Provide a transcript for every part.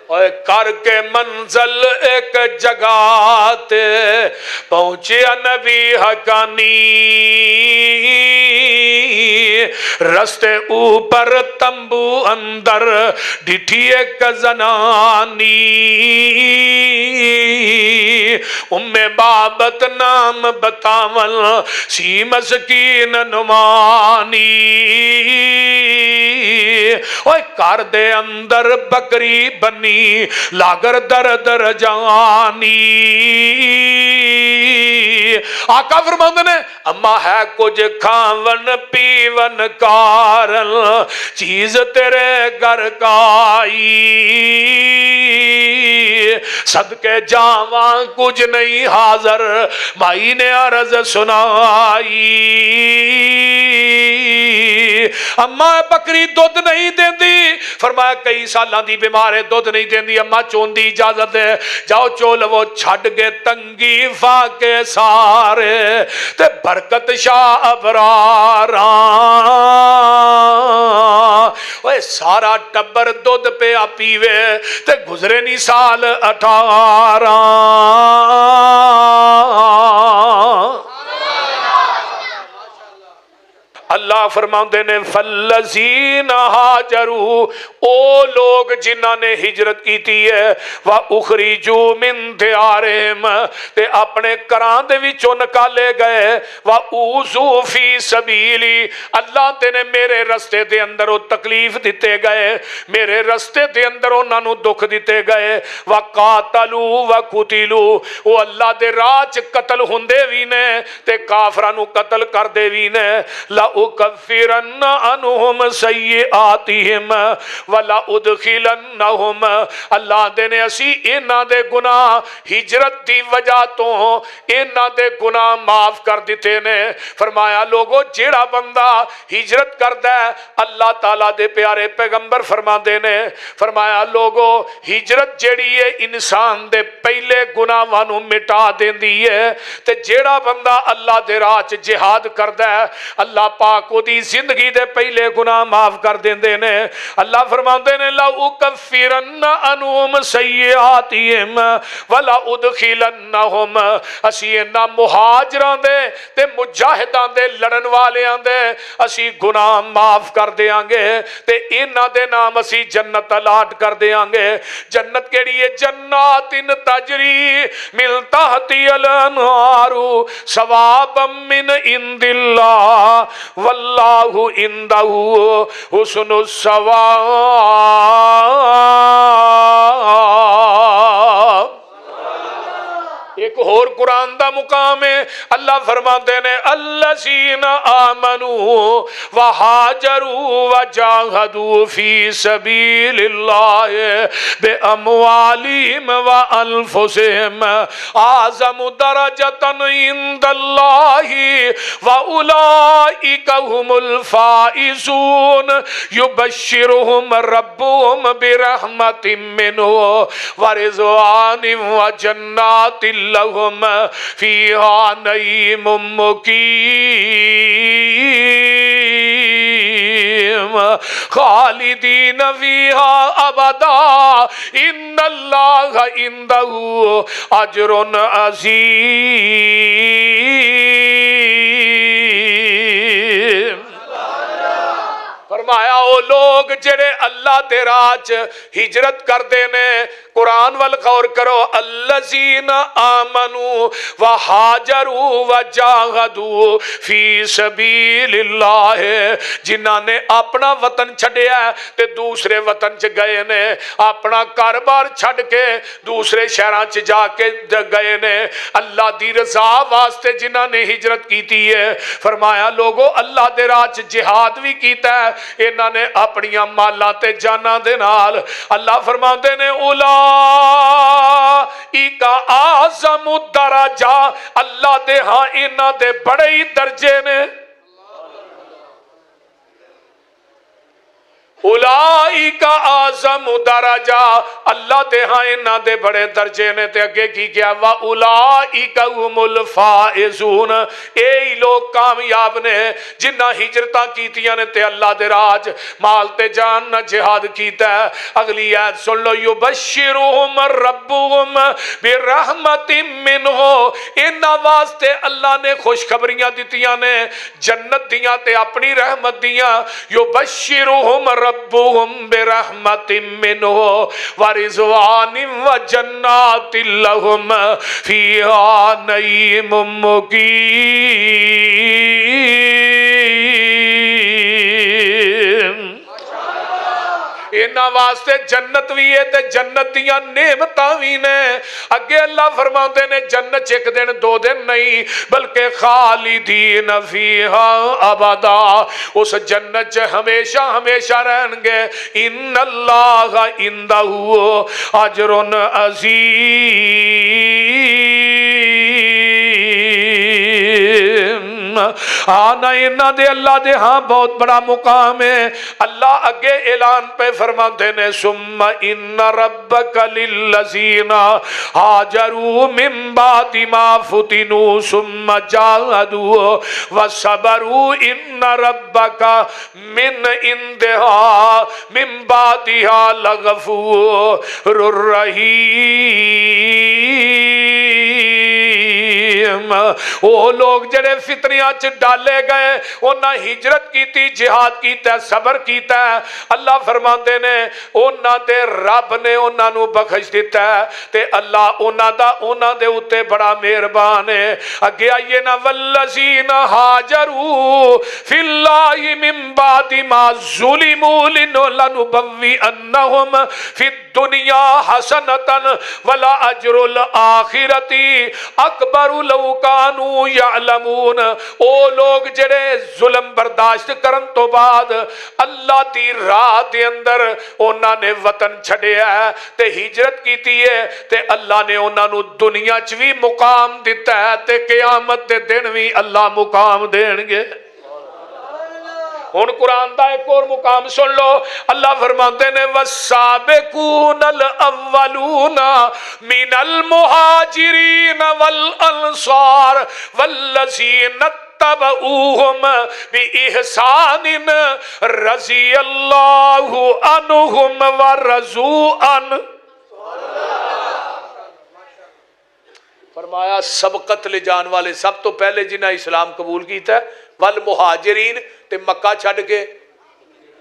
اور کر کے منزل ایک جگہ تے پہنچیا نبی حقانی رستے اوپر تمبو اندر ڈٹھی ایک زنانی بابت نام بتاول سی مسکین نمانی اوے کار دے اندر بکری بنی لاگر در در جانی آقا فرماندے نے اما ہے کچھ کھاون پیون کارل چیز تیرے گھر کائی صدقے جاواں کچھ نہیں حاضر مائی نے عرض سنائی اما بکری دودھ نہیں دیندی فرمایا کئی سالاں دی بیمارے دودھ نہیں دیندی اما چون دی اجازت ہے جاؤ چول وہ چھڑ گے تنگی فاقے سارے تے برکت شاہ ابراران اوے سارا ٹبر دودھ پہ پیوے تے گزرے نہیں سال 18 اللہ فرماندے نے فالذین ہاجروا او لوگ جنہاں نے ہجرت کیتی ہے وَأُخْرِجُوا مِن دِيَارِهِمْ تے اپنے گھراں دے وچوں نکالے گئے وَأُوذُوا فِي سَبِيلِي اللہ تے نے میرے رستے دے اندر وہ تکلیف دیتے گئے میرے رستے دے اندر انہاں نو دکھ دیتے گئے وَقَاتَلُوا وَقُتِلُوا وہ اللہ دے راہ چ قتل ہوندے وی نے تے کافراں نو قتل کر دے وی نے لَأُكَفِّرَنَّ عَنْهُمْ سَيِّئَاتِهِمْ وَلَأُدْخِلَنَّهُمْ اللہ دے نے اسی انہاں دے گناہ ہجرت دی وجہ تو انہاں دے گناہ معاف کر دیتے نے فرمایا لوگو جیڑا بندہ ہجرت کردا ہے اللہ تعالیٰ دے پیارے پیغمبر فرما دے نے فرمایا لوگو ہجرت جیڑی ہے انسان دے پہلے گناہاں نو مٹا دیندی ہے تے جیڑا بندہ اللہ دے راہ چ جہاد کردا ہے اللہ پاک کو دی زندگی دے پہلے گناہ معاف کر دیندے نے اللہ فرماندے نے لَأُكَفِّرَنَّ عَنْهُمْ سَيِّئَاتِهِمْ وَلَأُدْخِلَنَّهُمْ اسی انہاں مہاجراں دے تے مجاہداں دے لڑن والیاں دے اسی گناہ معاف کر دیاں گے تے انہاں دے نام اسی جنت الاٹ کر دیاں گے جنت کیڑی ہے جنات تجری من تحتها الانہار ثوابا من عند اللہ واللہ عنده حسن الثواب ایک اور قرآن دا مقام ہے اللہ فرماتے ہیں الذین آمنوا وہاجروا وجاہدوا فی سبیل اللہ باموالہم وانفسہم اعظم درجۃ عند اللہ واولئک هم الفائزون یبشرہم ربہم برحمت منہ ورضوان وجنات لهم فيها نعيم مقيم خالدين فيها أبدا إن الله عنده أجر عظيم فرمایا او لوگ جڑے اللہ دے راہ چ ہجرت کردے نے قرآن وال غور کرو الذین آمنوا وہاجروا وجاہدوا فی سبیل اللہ جنہاں نے اپنا وطن چھڈیا تے دوسرے وطن چ گئے نے اپنا کاروبار چھڈ کے دوسرے شہراں چ جا کے گئے نے اللہ دی رضا واسطے جنہاں نے ہجرت کیتی ہے فرمایا لوگو اللہ دے راہ چ جہاد بھی کیتا ہے انہاں نے اپنیاں مالاں تے جاناں دے نال اللہ فرماندے نے اولئک اعظم الدرجہ اللہ دے ہاں انہاں دے بڑے ہی درجے نے اولئک اعظم درجہ، اللہ دے ہاں انہاں دے بڑے درجے نے۔ تے اگے کی کیا؟ واولئک هم الفائزون، اے لوگ کامیاب نے جنہاں ہجرتاں کیتیاں نے تے اللہ دے راج مال تے جان نہ جہاد کیتا ہے۔ اگلی آیت سن لو، یبشرہم ربہم برحمت منہ، انہاں واسطے اللہ نے خوشخبریاں دتیاں نے جنت دیاں تے اپنی رحمت دیاں۔ یبشرہم ربہم برحمت منہ ورضوان وجنات لہم فیہا نعیم مقیم۔ انہاں واسطے جنت بھی ہے تے جنت دیاں نعمتاں بھی نے۔ اگے اللہ فرماتے نے جنت ایک دن دو دن نہیں بلکہ خالدین فیہا ابدا، اس جنت ہمیشہ ہمیشہ رہن گے۔ ان اللہ عندہ اجر عظیم، آنا انہاں دے اللہ دے ہاں بہت بڑا مقام ہے۔ اللہ اگے اعلان پہ فرماتے نے ثم ان ربک للذین ہاجروا من بعد ما فتنوا ثم جاہدوا وصبروا ان ربک من عندها من بعدها لغفور رحیم۔ وہ لوگ جڑے فتنیاں چ ڈالے گئے انہاں ہجرت کیتی، جہاد کیتا، صبر کیتا، اللہ فرماندے نے انہاں دے رب نے انہاں نو بخش دیتا ہے تے اللہ انہاں دے اتے بڑا مہربان ہے۔ اگے آئیے نا والذین ہاجروا فی اللہ من بعد ما ظلموا لنبوئنہم فی الدنیا حسنۃ ولا اجر الآخرۃ اکبر لو کانوا یعلمون۔ او لوگ جڑے ظلم برداشت کرن تو بعد اللہ دی راہ دے اندر انہاں نے وطن چھڈیا ہے تے ہجرت کیتی ہے تے اللہ نے انہاں نو دنیا چ بھی مقام دیتا ہے تے قیامت دے دن بھی اللہ مقام دین گے۔ ہن قرآن دا ایک اور مقام سن لو، اللہ فرماتے نے والسابقون الاولون من المہاجرین والانصار والذین اتبعوہم بإحسان رضی اللہ عنہم ورضوا عنہ۔ فرمایا سبقت لے جان والے سب تو پہلے جنہیں اسلام قبول کیتا ہے، والمہاجرین تے مکہ چھڑ کے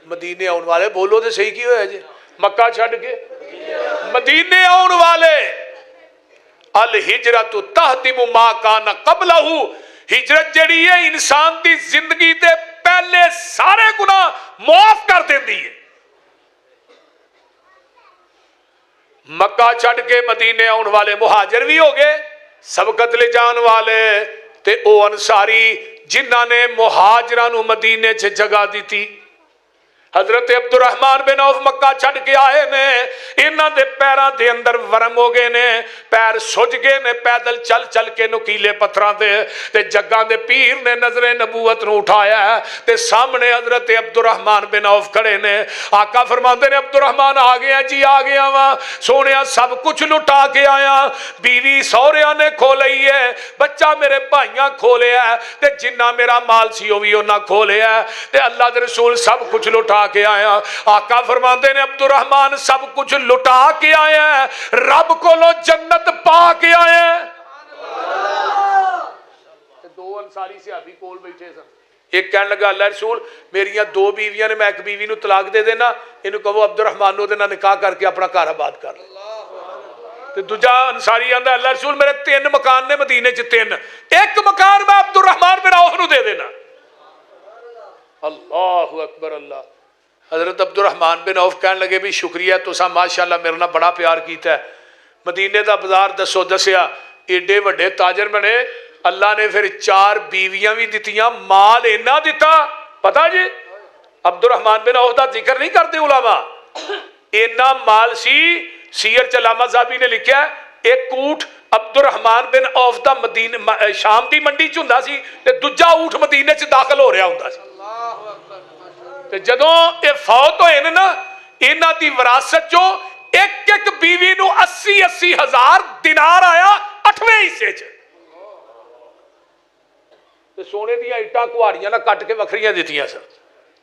مدینے آن والے، بولو تے صحیح کی ہوئے جی، مکہ چھڑ کے مدینے آن والے۔ الہجرت تہدم ما کان قبلہ، ہجرت جڑی ہے انسان دی زندگی دے پہلے سارے گناہ معاف کر دیندی ہے۔ مکہ چھڑ کے مدینے آن والے مہاجر بھی ہو گئے، سبقت لے جان والے تے او انصاری جنہاں نے مہاجران نو مدینے چ جگہ دی تھی۔ حضرت عبد الرحمن بن عوف مکہ چھڑ کے آئے نے، انہاں دے پیراں دے اندر ورم ہو گئے نے، پیر سج گئے نے پیدل چل چل کے نکیلے پتھراں دے تے جگاں دے پیر نے نظر نبوت نو اٹھایا ہے تے سامنے حضرت عبد الرحمن بن عوف کھڑے نے۔ آقا فرماندے نے عبد الرحمن آ گیا جی، آ گیا وا سونیا، سب کچھ لٹا کے آیا، بیوی سوریاں نے کھو لئی ہے، بچہ میرے بھائیاں کھو لیا ہے تے جنہ میرا مال سی وہ بھی انہاں کھو لیا ہے تے اللہ دے رسول سب کچھ لٹا کے آیا۔ آقا فرماندے نے عبد الرحمن سب کچھ لٹا کے آیا ہے، رب کو لو جنت پا کے آیا ہے۔ دو انصاری صحابی کول بیٹھے سن، ایک کہنے لگا اللہ رسول میریاں دو بیویاں نے، میں ایک بیوی نو طلاق دے دینا، انہوں کہو عبد الرحمن نو دینا نکاح کر کے اپنا گھر آباد کر لے۔ تو دوجا انصاری آندا اللہ رسول میرے 3 مکان نے مدینے چ، 3 ایک مکان میں عبد الرحمن بن عوف نو دے دینا۔ اللہ اکبر اللہ۔ حضرت عبد الرحمن بن عوف کہنے لگے بھی شکریہ تساں ماشاءاللہ میرے نال بڑا پیار کیتا ہے، مدینے دا بازار دسیا ایڈے وڈے تاجر بنے، اللہ نے پھر 4 بیویاں بھی دتیاں، مال اینا دیتا پتہ جی عبد الرحمن بن عوف دا ذکر نہیں کرتے علماء، اینا مال سی، سیر چ علامہ صاحبی نے لکھا ہے ایک اونٹ عبد الرحمن بن عوف دا مدینے شام دی منڈی چ ہوندا سی تے دوجا اونٹ مدینے چ داخل ہو رہا ہوندا سی تے جدوں یہ فوت ہوئے نا انہاں دی وراثت چوں ایک ایک بیوی نو 80 ہزار دینار آیا 8ویں حصے چ تے سونے دیا اٹاں کہاڑیاں نہ کٹ کے وکھریاں دتیاں سن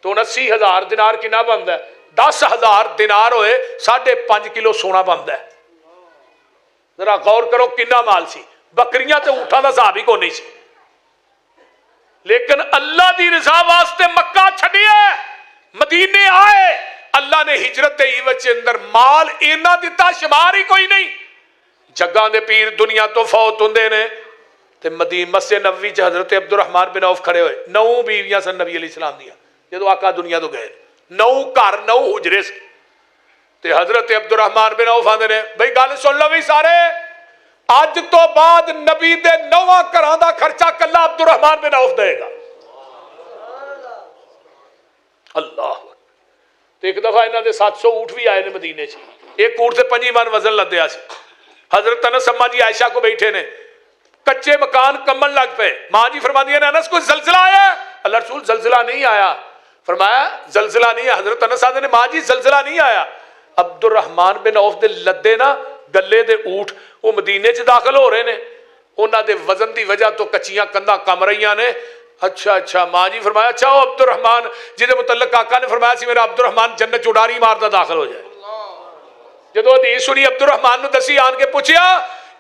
تو 80,000 دینار کنا بنتا ہے 10,000 دینار ہوئے 5.5 کلو سونا بنتا ہے ذرا غور کرو کنا مال سی بکریاں تے اونٹاں دا حساب ہی کوئی نہیں سی لیکن اللہ دی رضا واسطے مکہ چھڈیا مدینے آئے اللہ نے ہجرت دے ایوج اندر مال اینا دیتا شمار ہی کوئی نہیں جگہ دے پیر دنیا تو فوت ہوندے نے تے مدینہ مسجد نبوی چ حضرت عبد الرحمن بن عوف کھڑے ہوئے 9 بیویاں سن نبی علیہ السلام دیا جدو آقا دنیا تو گئے 9 گھر 9 حجرے سے تے حضرت عبد الرحمن بن عوف آندے نے بھئی گل سن لو بھی سارے اج تو بعد نبی دے 9 گھراں دا خرچہ کلا عبد الرحمن بن عوف دے گا اللہ تے ایک دفعہ انہاں دے 700 اونٹ بھی آئے نے مدینے چ ایک اونٹ سے 5 من وزن لدیا سی حضرت انس اماں جی عائشہ کو بیٹھے نے کچے مکان کمن لگ پے ماں جی فرماتی ہیں انس کوئی زلزلہ آیا اللہ رسول زلزلہ نہیں آیا فرمایا زلزلہ نہیں ہے حضرت انس آدھے نے ماں جی زلزلہ نہیں آیا عبد الرحمن بن عوف دے لدے نا گلے دے اونٹ وہ مدینے چ داخل ہو رہے نے انہاں دے وزن دی وجہ تو کچیاں کنداں کم رہیاں نے اچھا ماں جی فرمایا اچھا وہ عبد الرحمن جہدے متعلق آقا نے فرمایا سی میرا عبد الرحمن جنت چڑاری مارتا داخل ہو جائے جدو حدیث سنی عبد الرحمن نو دسی آن کے پوچھیا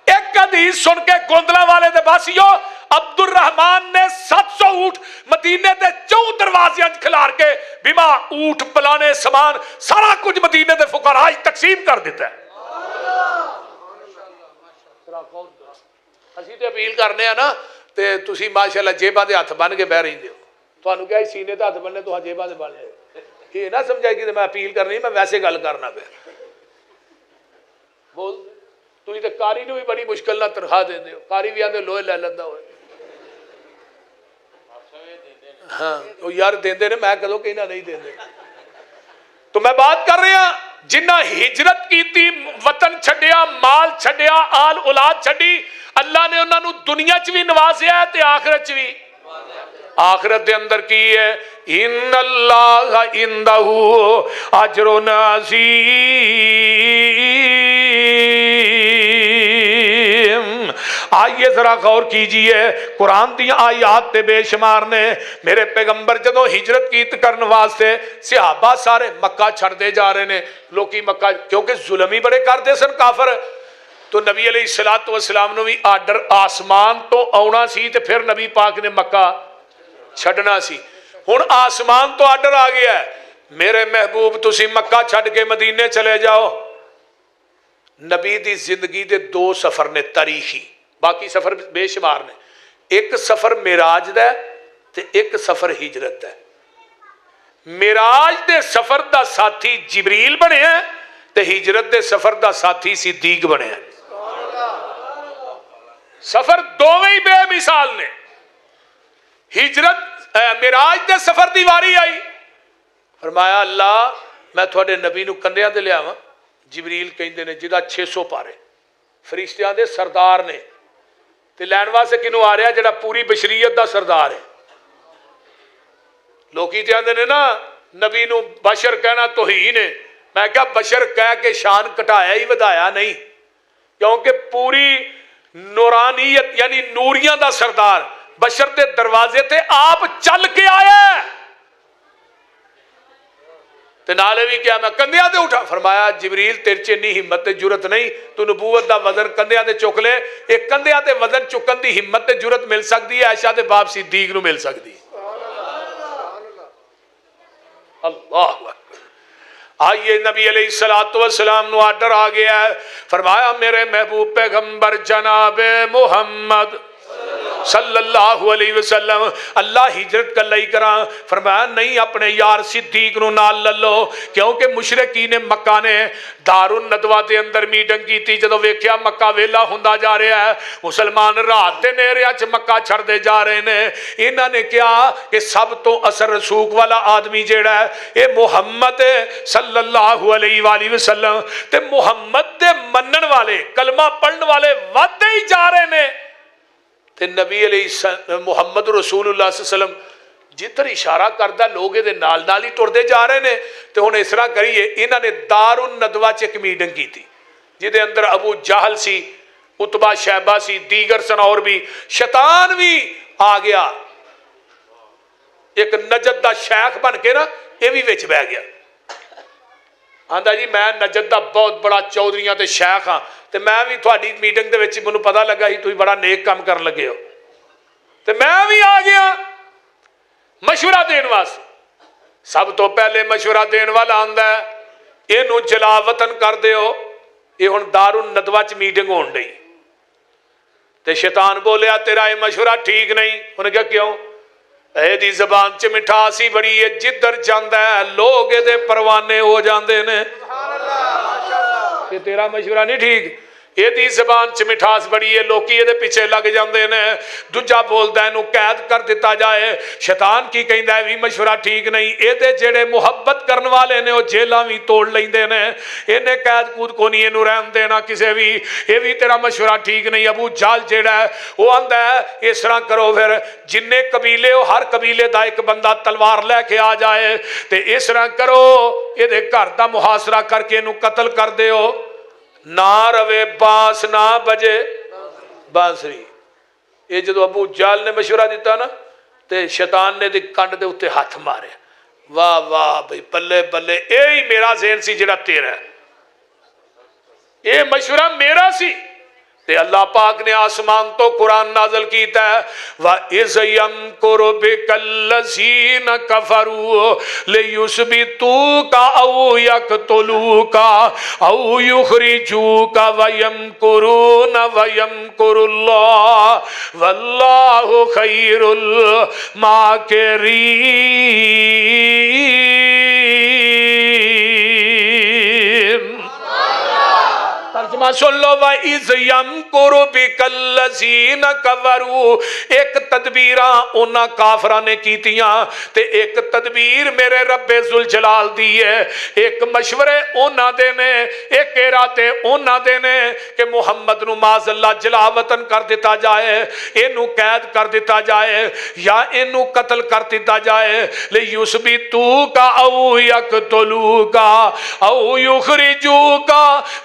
ایک حدیث سن کے گوندلا والے دے باسیو عبد الرحمن نے 700 اونٹ مدینے دے 4 دروازے کھلار کے بیما اونٹ پلانے سامان سارا کچھ مدینے دے فقراء تقسیم کر دیتا ہے اسی تے اپیل کرنے ہیں نا تے تسی ماشاءاللہ جیباں دے ہاتھ بن کے بہ رہی ہو تانوں کیا سینے تے ہاتھ بننے تو جیباں دے بن لے یہ نہ سمجھائے کہ میں اپیل کرنی میں ویسے گل کرنا پیا بول تھی تو کاری نو بھی بڑی مشکل نہ تنخواہ دے ہو کاری بھی آدھے لوہے لے لینا ہوئے ہاں وہ یار دیندے نے میں کدو کہنا نہیں دیندے تو میں بات کر رہا جنہ ہجرت کی تھی وطن چھڈیا مال چھڈیا آل اولاد چھڈی اللہ نے انہوں نے دنیا چ بھی نوازیا ہے تے آخرت چ بھی آخرت دے اندر کی ہے ان اللہ عندہ اجر عظیم آئیے ذرا غور کیجئے قرآن دی آیات تے بے شمار نے میرے پیغمبر جدوں ہجرت کیت کرن واسطے صحابہ سارے مکہ چھڑ دے جا رہے نے لوکی مکہ کیونکہ ظلمی بڑے کر دے سن کافر تو نبی علیہ السلام نے بھی آرڈر آسمان تو آنا سی تے پھر نبی پاک نے مکہ چھڑنا سی ہن آسمان تو آرڈر آ گیا ہے میرے محبوب تسی مکہ چھڑ کے مدینے چلے جاؤ نبی دی زندگی دے 2 سفر نے تاریخی باقی سفر بے شمار نے ایک سفر معراج دا تے ایک سفر ہجرت دا معراج دے سفر دا ساتھی جبریل بنے ہیں تے ہجرت دے سفر دا ساتھی صدیق بنے ہیں سفر دوویں بے مثال نے ہجرت معراج دے سفر دی واری آئی فرمایا اللہ میں تھوڑے نبی نو کندیاں تے لیا جبریل کہندے نے جدا 600 پارے فرشتیاں دے سردار نے تے لین واسطے کنوں آ رہا جڑا پوری بشریت دا سردار ہے لوکی تے آندے نے نا نبی نو بشر کہنا توہین ہے میں کہا بشر کہہ کے شان کٹایا ہی ودایا نہیں کیونکہ پوری نورانیت یعنی نوریاں دا سردار بشر دے دروازے تے آپ چل کے آیا تے نالے بھی کیا میں کندیاں دے اٹھا فرمایا جبریل تیرے چ نہیں ہمت تے جرت نہیں تو نبوت دا وزن کندیاں دے چک لے ایک کندیاں تے وزن چکن دی ہمت تے جرت مل سکتی ہے عائشہ دے باپ صدیق نو مل سکتی اللہ اکبر آئیے نبی علیہ السلام نو آرڈر آ گیا ہے فرمایا میرے محبوب پیغمبر جناب محمد صلی اللہ علیہ وسلم اللہ ہجرت کر لئی کرا فرمایا نہیں اپنے یار صدیق نو نال للو کیونکہ مشرکین مکہ نے دار الندوہ دے اندر میٹنگ کی تھی جدو ویکھیا مکہ ویلا ہوندا جا رہا ہے مسلمان رات دے نیرے چ مکہ چھڑ دے جا رہے نے انہاں نے کہا کہ سب تو اثر رسوخ والا آدمی جیڑا ہے اے محمد صلی اللہ علیہ وآلہ وسلم تے محمد دے منن والے کلمہ پڑھن والے ودے ہی جا رہے نے تے نبی علیہ محمد رسول اللہ صلی اللہ علیہ وسلم جدھر اشارہ کردا لوگ یہ نال نال ہی ٹرتے جا رہے ہیں. تو ہن اس طرح کریے, انہوں نے دار الندوہ چ ایک میٹنگ کی تھی جہد اندر ابو جہل سی, اتبا شیبہ سی, دیگر سن, اور بھی شیطان بھی آ گیا, ایک نجد دا شیخ بن کے نا یہ بھی وچ بہ گیا. آندا جی میں نجد دا بہت بڑا چودھریاں تے شیخ ہاں, تے میں بھی تھوڑی میٹنگ دے وچ مینوں پتہ لگا سی تسی بڑا نیک کام کرن لگے ہو, تے میں بھی آ گیا مشورہ دین واسطے. سب تو پہلے مشورہ دین والا آندا ہے اینوں جلا وطن کر دیو. یہ ہن دار الندوہ چ میٹنگ ہون ڈئی تے شیطان بولیا تیرا یہ مشورہ ٹھیک نہیں. انہیں کہا کیوں؟ اے دی زبان چ مٹھاس ہی بڑی ہے, جدھر جاندا ہے لوگ دے پروانے ہو جاندے نے. کہ تیرا مشورہ نہیں ٹھیک, یہ دی زبان چ مٹھاس بڑی ہے, لوکی یہ پیچھے لگ جاندے نے. دوجا بولدا ہے نو قید کر دیتا جائے. شیطان کی کہندا ہے بھی مشورہ ٹھیک نہیں, اے دے جڑے محبت کرن والے نے وہ جیلاں بھی توڑ لیندے نے, اینے قید کود کو نہیں اینو رہن دینا کسے بھی. یہ بھی تیرا مشورہ ٹھیک نہیں. ابو جہل جیڑا ہے وہ آندا ہے اس طرح کرو, پھر جننے قبیلے ہو ہر قبیلے دا ایک بندہ تلوار لے کے آ جائے, تے اس طرح کرو یہ دے گھر دا محاصرہ کر کے اینو قتل کر دیو. نہ روے بانس نہ بجے بانسری. یہ جدو ابو جہل نے مشورہ دیتا نا تے شیطان نے دی کنڈ دے اتے ہاتھ مارے. واہ واہ بھئی بلے بلے, یہی میرا ذہن سی جڑا تیرا ہے, یہ مشورہ میرا سی. تے اللہ پاک نے آسمان تو قرآن نازل کیتا ہے وَإِذْ يَمْكُرُ بِكَ الَّذِينَ كَفَرُوا لِيُثْبِتُوكَ أَوْ يَقْتُلُوكَ أَوْ يُخْرِجُوكَ وَيَمْكُرُونَ وَيَمْكُرُ اللَّهُ وَاللَّهُ خَيْرُ الْمَاكِرِينَ. ترجمہ سن لو وَإِذْ يَمْكُرُ بِكَ الَّذِينَ كَفَرُوا. ایک تدبیراں انہاں کافراں نے کیتیاں تے ایک تدبیر میرے رب ذوالجلال دی ہے. ایک مشورے انہاں دے نے, ایک ارادے انہاں دے نے کہ محمد نو معاذ اللہ جلا وطن کر دیتا جائے, اینو قید کر دیتا جائے یا اینو قتل کر دیتا جائے. لِيُثْبِتُوكَ أَوْ يَقْتُلُوكَ أَوْ يُخْرِجُوكَ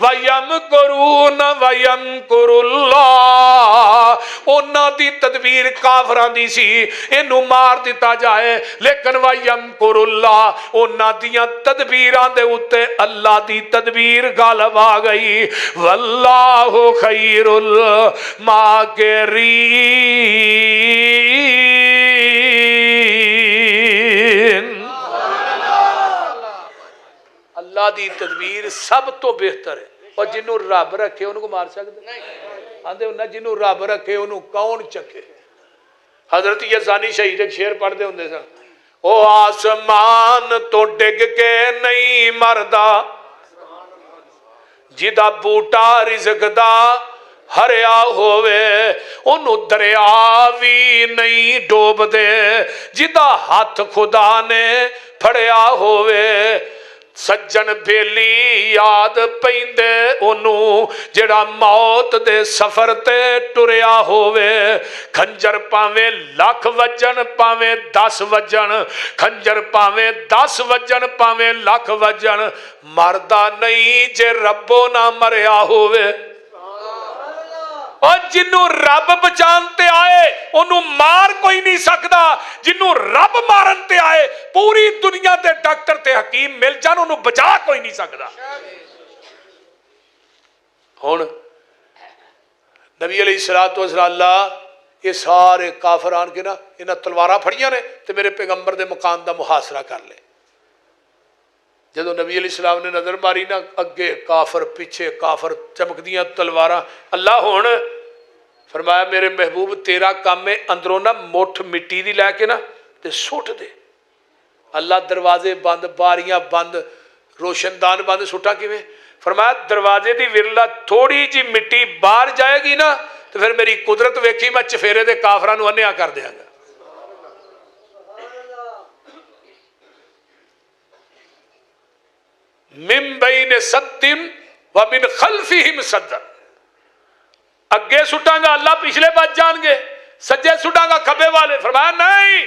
وَيَمْكُرُونَ وَيَمْكُرُ اللَّهُ. انہاں دی تدبیر کافراں دی سی اینو مار دیتا جائے, لیکن وَيَمْكُرُ اللَّهُ انہاں دیاں تدبیراں دے اتے اللہ دی تدبیر غالب آ گئی. وَاللَّهُ خَيْرُ الْمَاكِرِينَ. اللہ دی تدبیر سب تو بہتر ہے. اور جنہوں رب رکھے انہوں کو مار سکتے آندے انہوں جنہوں رب رکھے انہوں کون چکے. حضرت یزانی شہید ایک شعر پڑھ دے ہوندے سن, او آسمان تو ڈگ کے نہیں مردا جدا بوٹا رزق دا ہریا ہوئے, انہوں دریا بھی نہیں ڈوب دے جدا ہاتھ خدا نے پھڑیا ہوئے. سجن بیلی یاد پیندے انہوں جڑا موت دے سفر تے ٹریا ہوئے. کھنجر پاویں لکھ وجن پاویں 10 وجن, کھنجر پاویں 10 وجن پاویں لکھ وجن, مردہ نہیں جے ربو نہ مریا ہوئے. اور جنہوں رب بچانتے آئے انہوں مار کوئی نہیں سکتا, جنہوں رب مارنتے آئے پوری دنیا دے ڈاکٹر تے حکیم مل جان انہوں بچا کوئی نہیں سکتا. ہون نبی علیہ السلام یہ سارے کافران کے نا انہاں تلوارہ پھڑیاں نے تے میرے پیغمبر دے مکان دا محاصرہ کر لے. جدو نبی علیہ السلام نے نظر ماری نا اگے کافر پیچھے کافر چمک دیاں تلوارہ, اللہ ہون فرمایا میرے محبوب تیرا کام میں اندروں نا موٹھ مٹی دی لے کے نا تے سوٹ دے. اللہ دروازے بند, باریاں بند, روشندان بند, سوٹا کیویں؟ فرمایا دروازے دی ورلا تھوڑی جی مٹی باہر جائے گی نا تو پھر میری قدرت ویکھی میں چفیرے دے کافراں نو انیا کر دیاں گا. من بین صد ومن خلفہم صد, اگے سٹاں گا اللہ پچھلے بچ جان گے, سجے سٹاں گا کھبے والے. فرمایا نہیں,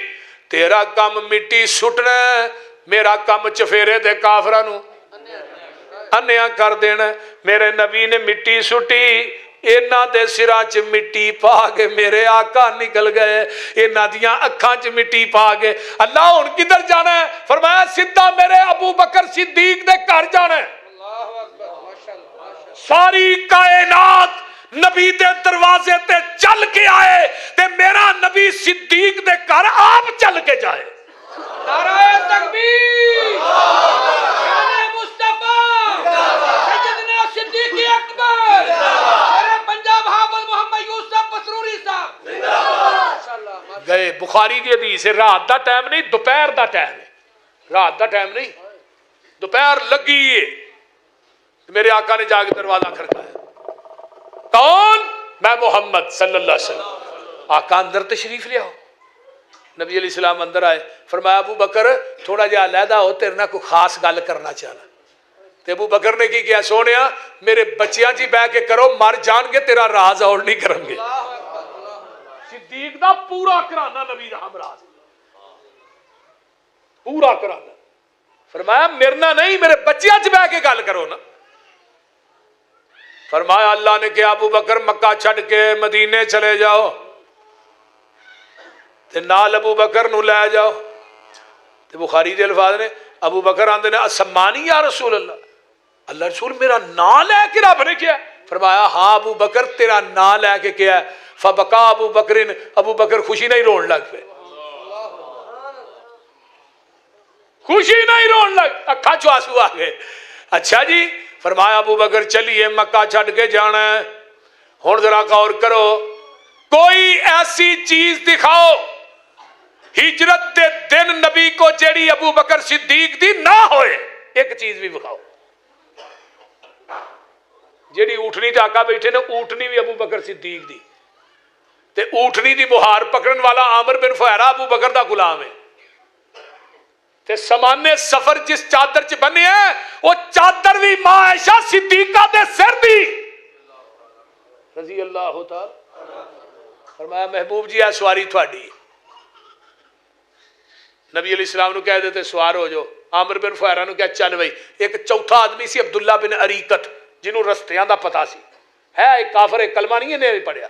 تیرا کم مٹی سٹنا ہے، میرا کم چفیرے دے کافراں نو انیا کر دینا۔ میرے نبی نے مٹی سٹی، اینا دے سراں چ مٹی پا کے میرے آقا نکل گئے، اینا دیاں اکھاں چ مٹی پا کے۔ اللہ ان کدھر جانا ہے؟ فرمایا سدھا میرے ابو بکر صدیق دے گھر جانا ہے۔ ساری کائنات نبی دے دروازے تے چل کے آئے تے میرا نبی صدیق دے گھر آپ چل کے جائے۔ نعرہ تکبیر، شان مصطفیٰ سیدنا صدیق اکبر، میرے پنجاب حافظ محمد یوسف مسروری صاحب گئے۔ بخاری دی حدیث ہے، رات دا ٹائم نہیں، دوپہر دا ٹائم ہے، رات دا ٹائم نہیں، دوپہر لگی ہے، میرے آقا نے جا کے دروازہ کھڑکایا، کون؟ میں محمد صلی اللہ علیہ وسلم۔ آقا اندر تشریف لے آؤ۔ نبی علیہ السلام اندر آئے، فرمایا ابو بکر تھوڑا جہا علیحدہ ہو، تیرے نہ کوئی خاص گل کرنا چاہنا۔ تے ابو بکر نے کی کیا؟ سونیا میرے بچیاں جی بہ کے کرو، مر جان گے تیرا راز اور نہیں کریں گے۔ صدیق دا پورا کرانا نبی دا ہمراز، پورا کرانا۔ فرمایا میرے نہ نہیں، میرے بچیاں جی بہ کے گل کرو نا۔ فرمایا اللہ نے کہا ابو بکر مکہ چھڑ کے مدینے چلے جاؤ تے نال ابو بکر نو لے جاؤ۔ تے بخاری دے الفاظ نے ابو بکر آندے نے اسمانی یا رسول اللہ، اللہ رسول میرا نام لے کے رب نے کیا؟ فرمایا ہاں ابو بکر تیرا نام لے کے کیا ہے۔ فبکا ابو بکرن، ابو بکر خوشی نہیں رون لگ پہ، خوشی نہیں رون لگ، اکھاں چوں آنسو آ گئے۔ اچھا جی، فرمایا ابو بکر چلیے مکہ چھڑ کے جانا ہے۔ ہن ذرا غور کرو، کوئی ایسی چیز دکھاؤ ہجرت دے دن نبی کو جیڑی ابو بکر صدیق دی نہ ہوئے، ایک چیز بھی دکھاؤ۔ جیڑی اونٹنی تے آقا بیٹھے نے، اونٹنی بھی ابو بکر صدیق دی، تے اونٹنی دی بہار پکڑن والا عامر بن فہرہ ابو بکر دا غلام ہے، تے سامانے سفر جس چادر چ بنی ہے وہ چادر بھی ماں عائشہ صدیقہ دے سر دی رضی اللہ تعالی۔ فرمایا محبوب جی اے سواری تھوڑی، نبی علیہ السلام نو کہہ دیتے سوار ہو جو۔ عامر بن فہرہ نو کہا چل بھائی۔ ایک چوتھا آدمی سی عبداللہ بن اریکت، جنہوں رستیاں دا پتا سی، ہے ایک کافر، ایک کلمہ نہیں نے پڑھیا،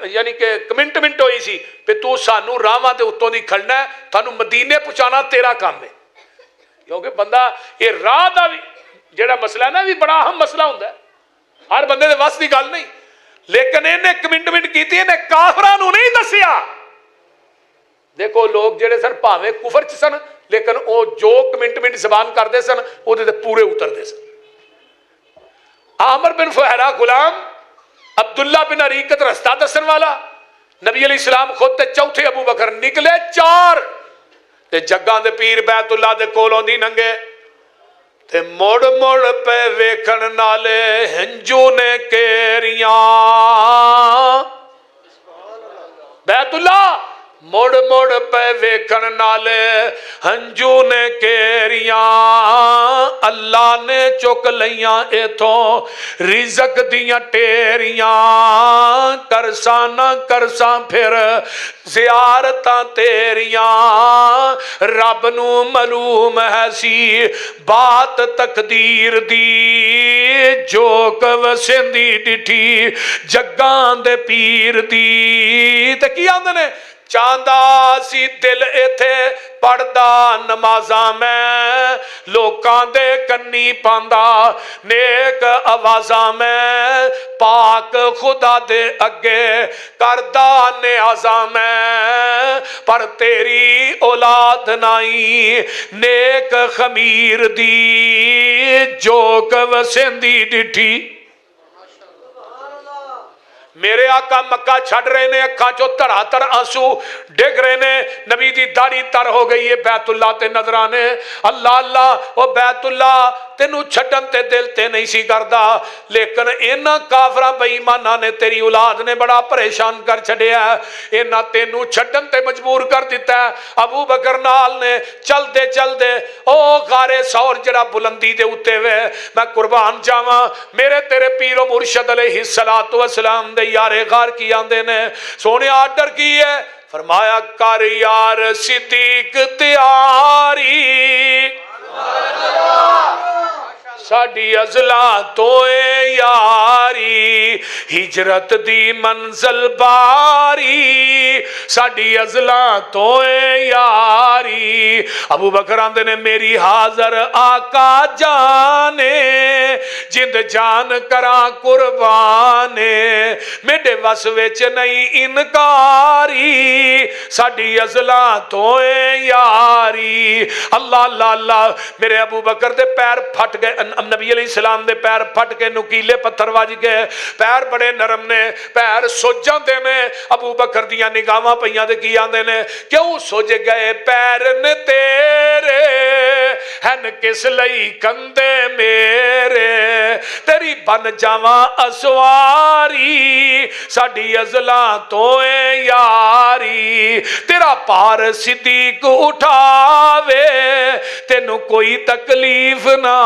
یعنی کہ کمنٹمنٹ ہوئی سی پہ تو سانو راواں دے اتوں دی کھڑنا ہے، تھانو مدینے پہنچانا تیرا کام ہے۔ کیونکہ بندہ یہ راہ دا بھی جڑا مسئلہ ہے نا بھی بڑا اہم مسئلہ ہوتا ہے، ہر بندے دے وس دی گل نہیں، لیکن انہیں کمنٹمنٹ کیتی، انہیں کافراں نو نہیں دسیا۔ دیکھو لوگ جڑے سن پاویں کفر چ سن، لیکن وہ جو کمنٹمنٹ زبان کرتے سن وہ پورے اترتے سن۔ عامر بن فہرہ غلام، عبداللہ بن اریکت رستہ دسن والا، نبی علیہ السلام خود تے چوتھے ابو بکر نکلے چار تے جگاں دے پیر بیت اللہ دے کولوں دی ننگے تے مڑ مڑ پہ ویکھن نالے ہنجو نے کیریاں، بیت اللہ مڑ مڑ پہ ویکھن نالے ہنجو نے کیریاں، اللہ نے چک لیاں ایتھوں رزق دیاں ٹیریاں، کرساں نہ کرساں پھر زیارتاں تیریاں، رب نو معلوم ہے سی بات تقدیر دی، جو وسیندی ڈٹھی جگاں دے پیر دی۔ تے کی آندے نے چاندہ سی دل ایتھے پڑھدا نمازاں میں، لوکاں دے کنی پاندا نیک آوازاں میں، پاک خدا دے اگے کردا نیازاں میں، پر تیری اولاد نائی نیک خمیر دی، جوک وسیندی ڈٹھی۔ میرے آقا مکہ چھڑ رہے نے، اکھاں چو ترا تر آنسو ڈگ رہے نے، نبی دی داڑھی تر ہو گئی ہے، بیت اللہ تے نظرانے، اللہ اللہ، وہ بیت اللہ تینوں چھڈن تے دل تے نہیں سی کردا، لیکن انہاں کافراں بے ایماناں نے تیری اولاد نے بڑا پریشان کر چھڈیا ہے، انہاں تینوں چھڈن تے مجبور کر دیتا ہے۔ ابو بکر نال نے چل دے او غار ثور جڑا بلندی دے اتے وے، میں قربان جاواں میرے تیرے پیر و مرشد علیہ الصلوۃ والسلام دے یارے غار کی آندے نے، سونے آرڈر کی ہے فرمایا کر یار صدیق تیاری ساڈی ازلاں توے یاری ہجرت دی منزل باری ساڈی ازلاں توے یاری ابو بکر آندے نے میری حاضر آقا جانے جند جان کراں قربانے میڈے وس وچ نہیں انکاری ساڈی ازلاں توے یاری اللہ اللہ اللہ میرے ابو بکر دے پیر پھٹ گئے نبی علیہ السلام دے پیر پھٹ کے نکیلے پتھر وج گئے پیر بڑے نرم نے پیر سج جاندے نے ابو بکر دیاں نگاہاں پیاں تے کی آندے نے کیوں سج گئے پیر نے تیرے ہن کس لئی کندے میرے تیری بن جاواں اسواری ساڈی ازلاں توے یاری تیرا پار صدیق اٹھاوے تینوں کوئی تکلیف نہ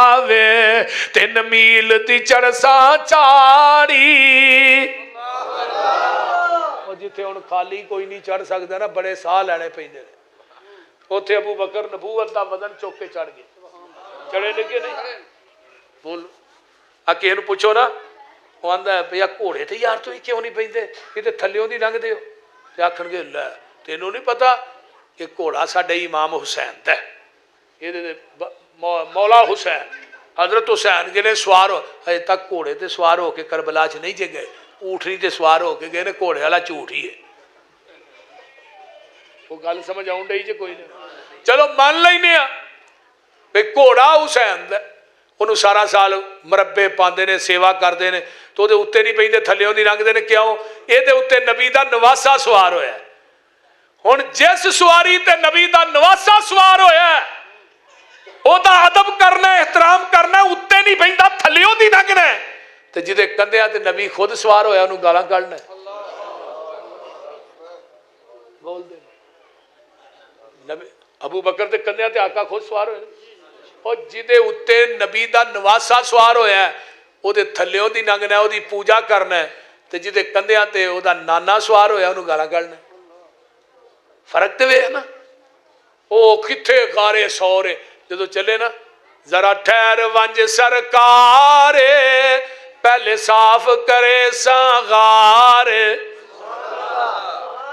آوے 3 میل دی چڑساں چاڑی جتھے ہن خالی کوئی نہیں چڑھ سکدا نا بڑے ساہ لینے پیندے نے اوتھے ابو بکر نبوت دا وزن چوک کے چڑھ گئے چڑھے لگے نہیں بول آ کسے نوں پوچھو نا وہ آندا ہے بھیا گھوڑے تے یار تسی کیوں نہیں بیندے کتے تھلیوں دی لنگدے ہو تے آکھن گے لے تینوں نہیں پتا کہ گھوڑا ساڈے امام حسین دا ہے یہ مولا حسین حضرت حسین جنہیں سوار ہو اجے تک گھوڑے تے سوار ہو کے کربلا چ نہیں جے گئے اونٹنی تے سوار ہو کے گئے نے گھوڑے والا جھوٹ ہی ہے وہ گل سمجھ آؤں ڈئی جے کوئی نہیں چلو مان لینے بھئی گھوڑا حسین دا انہوں سارا سال مربے پاندے نے سیوا کردے نے تو دے اتے نہیں پیندے تھلیوں دی لنگدے نے کیوں یہ دے اتے نبی دا نواسا سوار ہویا ہے ہن جس سواری تے نبی دا نواسا سوار ہویا ہے او دا ادب کرنا احترام کرنا اتے نہیں پیندا تھلیوں دی لنگنا ہے تے جدے کندیاں تے نبی خود سوار ہویا انہوں گالاں کڈنا ہے بول دے نبی ابو بکر تے کندیاں تے آقا خود سوار ہوئے اور جدے اتے نبی دا نواسا سوار ہویا ہے او دے تھلیوں دی لنگنا ہے او دی پوجا کرنا ہے تے جدے کندیاں تے او دا نانا سوار ہویا انہوں گالاں کڈنا ہے فرق تے وے نا او کتھے غارے سورے جدو چلے نا ذرا ٹھہر ونج سرکار پہلے صاف کرے ساغار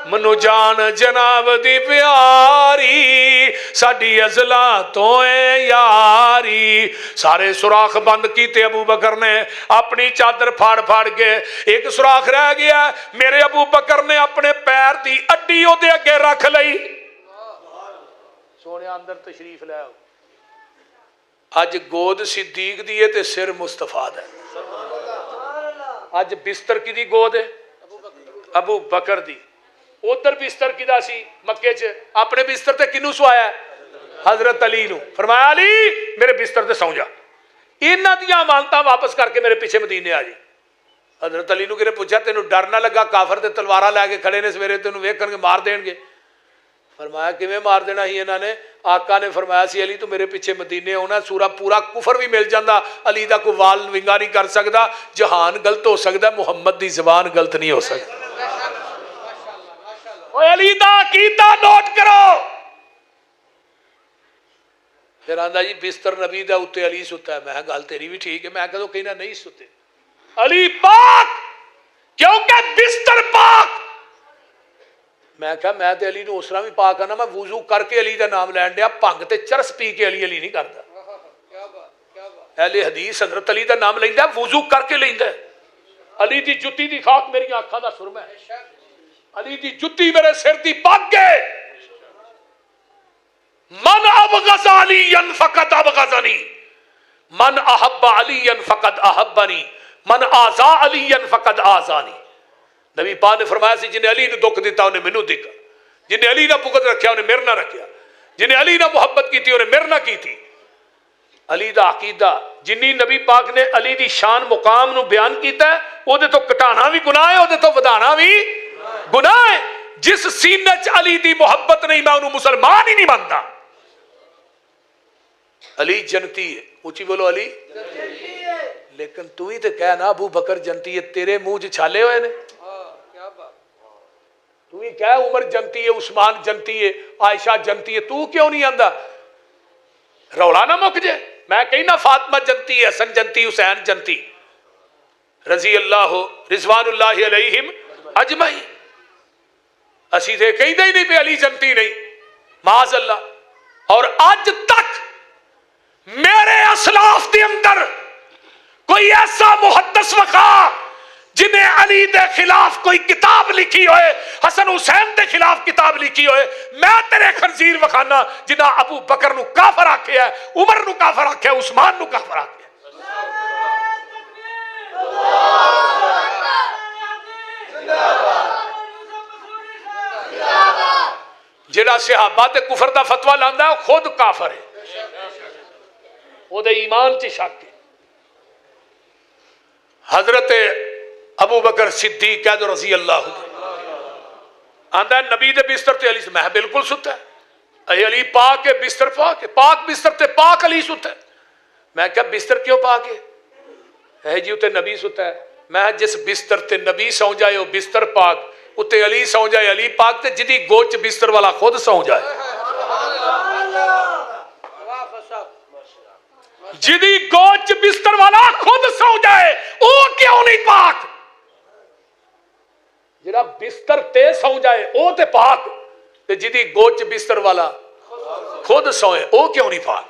منو جان جناب دی پیاری ساڈی ازلاں توے یاری سارے سوراخ بند کیتے ابو بکر نے اپنی چادر پھاڑ پھاڑ کے ایک سوراخ رہ گیا میرے ابو بکر نے اپنے پیر دی اڈی او دے اگے رکھ لئی سونے اندر تشریف لے آؤ اج گود صدیق دی ہے تے سر مصطفیٰ دا ہے اج بستر کی دی گود ہے ابو بکر دی ادھر بستر کی دا سی مکے چ اپنے بستر تے کنوں سوایا ہے حضرت علی نو فرمایا علی میرے بستر تے سو جا انہاں دیاں امانتاں واپس کر کے میرے پیچھے مدینے آ جی حضرت علی نو کنے پوچھا تینوں ڈر نہ لگا کافر تے تلواراں لے کے کھڑے نے سویرے تینوں ویکھن گے مار دین گے فرمایا کیویں مار دینا ہی انہاں نے آقا نے فرمایا سی علی تو میرے پیچھے مدینے ہونا سورا پورا کفر بھی مل جاندہ علی دا کوئی وال ونگا نہیں کر سکدا جہان غلط ہو سکدا محمد دی زبان غلط نہیں ہو سکتی اوے علی دا عقیدہ نوٹ کرو پھر آندا جی بستر نبی دا اتے علی ستا ہے میں گل تیری بھی ٹھیک ہے میں کہوں کہنا نہیں ستے علی پاک کیونکہ بستر پاک میں کہا میں تے علی نو اس طرح بھی پاک آنا میں وضو کر کے علی دا نام لین دیا بھنگ تے چرس پی کے علی نہیں کرتا اہل حدیث حضرت علی دا نام لیندا وضو کر کے لیندا علی دی جُتی دی خاک میری آنکھاں دا سرما ہے علی دی جُتی میرے سر دی پاک گئے من ابغض علی فقط ابغضنی من احب علی فقط احبنی من آزا علی فقط آزانی نبی پاک نے فرمایا سی جنہیں علی نے دکھ دیتا انہیں منو دکھا جنہیں علی نے بغض رکھیا انہیں میرے نہ رکھیا جنہیں علی نے محبت کی تھی انہیں میرے نہ کی تھی علی دا عقیدہ جنہی نبی پاک نے علی دی شان مقام نو بیان کیتا ہے وہ دے تو کٹانا بھی گناہ ہے وہ دے تو ودانا بھی گناہ ہے جس سینے چ علی دی محبت نہیں میں انہوں مسلمان ہی نہیں مانتا علی جنتی ہے اونچی بولو علی لیکن تو ہی تو کہنا ابو بکر جنتی ہے تیرے منہ چھالے ہوئے نے تو بھی کہہ عمر جنتی ہے، عثمان جنتی ہے، عائشہ جنتی ہے، تو کیوں نہیں آندا؟ رولا نہ مک جائے. میں کہنا فاطمہ جنتی ہے، حسن جنتی، حسین جنتی، رضی اللہ رضوان اللہ علیہم اجمعین. اسی تے کہیں دے ہی نہیں پہ علی جنتی نہیں، معاذ اللہ. اور آج تک میرے اسلاف دے اندر کوئی ایسا محدث وقا جنہیں علی دے خلاف کوئی کتاب لکھی ہوئے، حسن حسین دے خلاف کتاب لکھی ہوئے، میں تیرے خنزیر وکھانا جنہ ابو بکر نو کافر آکھیا ہے، عمر نو کافر آکھیا ہے، عثمان نو کافر آکھیا ہے. جڑا صحابہ تے کفر دا فتویٰ لاندا ہے خود کافر ہے، وہ دے ایمان چ شک ہے. حضرت ابو بکر صدیق کہہ دو رضی اللہ آندا ہے نبی دے بستر تے علی سے، میں بالکل ستا ہے، اے علی پاک ہے، بستر پاک ہے، پاک بستر تے پاک علی ستا ہے. میں کہا بستر کیوں پاک ہے جی تے نبی ستا ہے. میں جس بستر تے نبی سو جائے وہ بستر پاک، اتے علی سو جائے علی پاک، تے جدی گوچ بستر والا خود سو جائے، جدی گوچ بستر والا خود سو جائے او کیوں نہیں پاک؟ جڑا بستر تے سو جائے او تے پاک، تے جدی گوچ بستر والا خود سوئے او کیوں نہیں پاک؟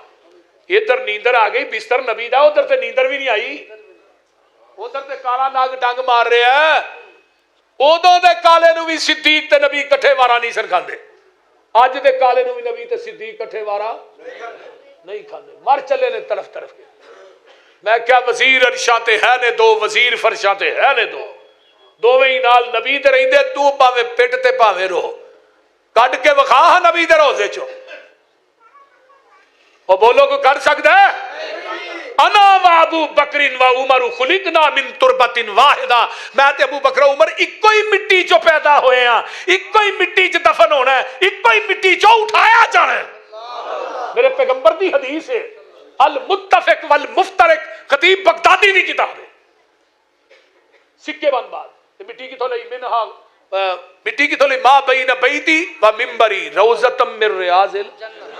ادھر نیندر آ گئی، بستر نبی دا، ادھر تے نیندر بھی نہیں آئی، ادھر تے کالا ناگ ڈنگ مار رہا ہے. ادوں دے کالے نو بھی صدیق تے نبی کٹھے وارا نہیں سن کھاندے، اج دے کالے نو بھی نبی تے صدیق کٹھے وارا نہیں کھاندے، مر چلے نے طرف طرف کے. میں کیا وزیر عرشاں تے ہے نے دو، وزیر فرشاں تے ہے نے دو، دوویں ہی نال نبی تے رہندے، تو پاویں پٹ تے پاویں رو، کڈ کے وکھا ہاں نبی دے روزے چوں. وہ بولو کو کر سکتا ہے؟ انا و ابو بکر و عمر خلقنا من تربت واحدہ، میں تے ابو بکر عمر ایک ہی مٹی چو پیدا ہوئے ہیں، ایک ہی مٹی چ دفن ہونا ہے، ایک ہی مٹی چو اٹھایا جانا ہے. میرے پیغمبر دی حدیث ہے، المتفق والمفترق، خطیب بغدادی دی کتاب ہے. سکے بند بات مٹی کی تھولی منہا، مٹی کی تھولی ما بین بیتی و منبری روزتم من ریاض الجنہ.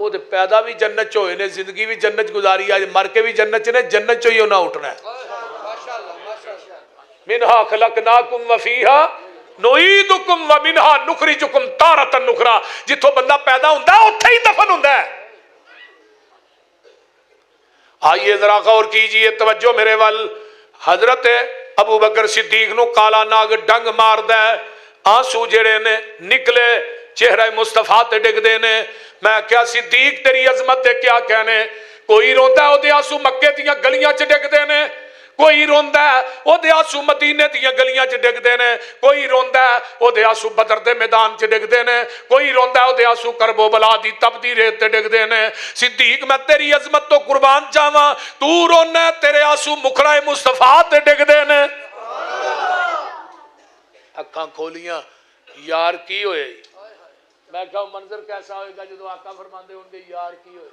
وہ دے پیدا بھی جنت چوئے نے، زندگی بھی جنت گزاری ہے، مر کے بھی جنت نے، جنت چوئے نہ اٹھنا ہے. منہا خلقناکم وفیہا نعیدکم ومنہا نخرجکم تارۃ نخری. جتھوں بندہ پیدا ہوندا ہے اتھے ہی دفن ہوندا ہے. آئیے ذرا غور کیجئے، توجہ میرے وال. حضرت ابو بکر صدیق نو کالا ناگ ڈنگ مار دے، آنسو جڑے نے نکلے چہرہ مصطفیٰ تے ڈگ دے نے. میں کیا صدیق تیری عظمت دے کیا کہنے؟ کوئی روندا ہے او دے آنسو مکے دیاں گلیاں چ ڈگ دے نے، کوئی روندا ہے او دے آنسو مدینے دیاں گلیاں چ ڈگ دے نے، کوئی روندا ہے او دے آنسو بدر دے میدان چ ڈگ دے نے، کوئی روندا ہے او دے آنسو کرب و بلا دی تپدی ریت تے ڈگ دے نے. صدیق میں تیری عظمت تو قربان جاواں، تو رونا ہے تیرے آنسو مکھڑائے مصطفیٰ تے ڈگ دے نے. اکھاں کھولیاں، یار کی ہوئے؟ میں کہا منظر کیسا ہوئے گا جدو آقا فرماندے ہوں گے یار کی ہوئے؟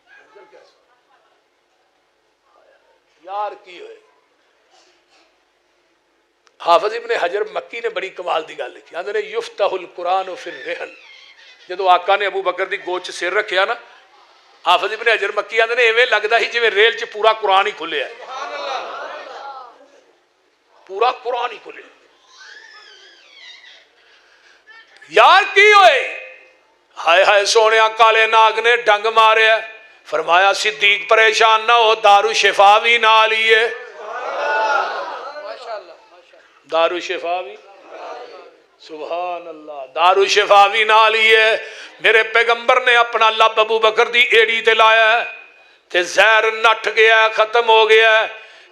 منظر کیسا یار کی ہوئے؟ حافظ ابن حجر مکی نے بڑی کمال دی گل لکھی، آندے نے یفتح القرآن فی الرحل. جدو آقا نے ابو بکر دی گوچ سر رکھیا نا، حافظ ابن حجر مکی آندے نے ایویں لگدا ہی جویں ریل چ پورا قرآن ہی کھلیا ہے، پورا قرآن ہی کھلیا. یار کی ہوئے؟ ہائے ہائے سونیا کالے ناگ نے ڈنگ مارے. فرمایا صدیق پریشان نہ ہو، دارو شفا بھی نہ لیے، دارو شفا بھی، سبحان اللہ، دارو شفا بھی نہ لیے. میرے پیغمبر نے اپنا لب ابو بکر دی ایڑی تے لایا ہے تے زہر نٹھ گیا ہے، ختم ہو گیا ہے.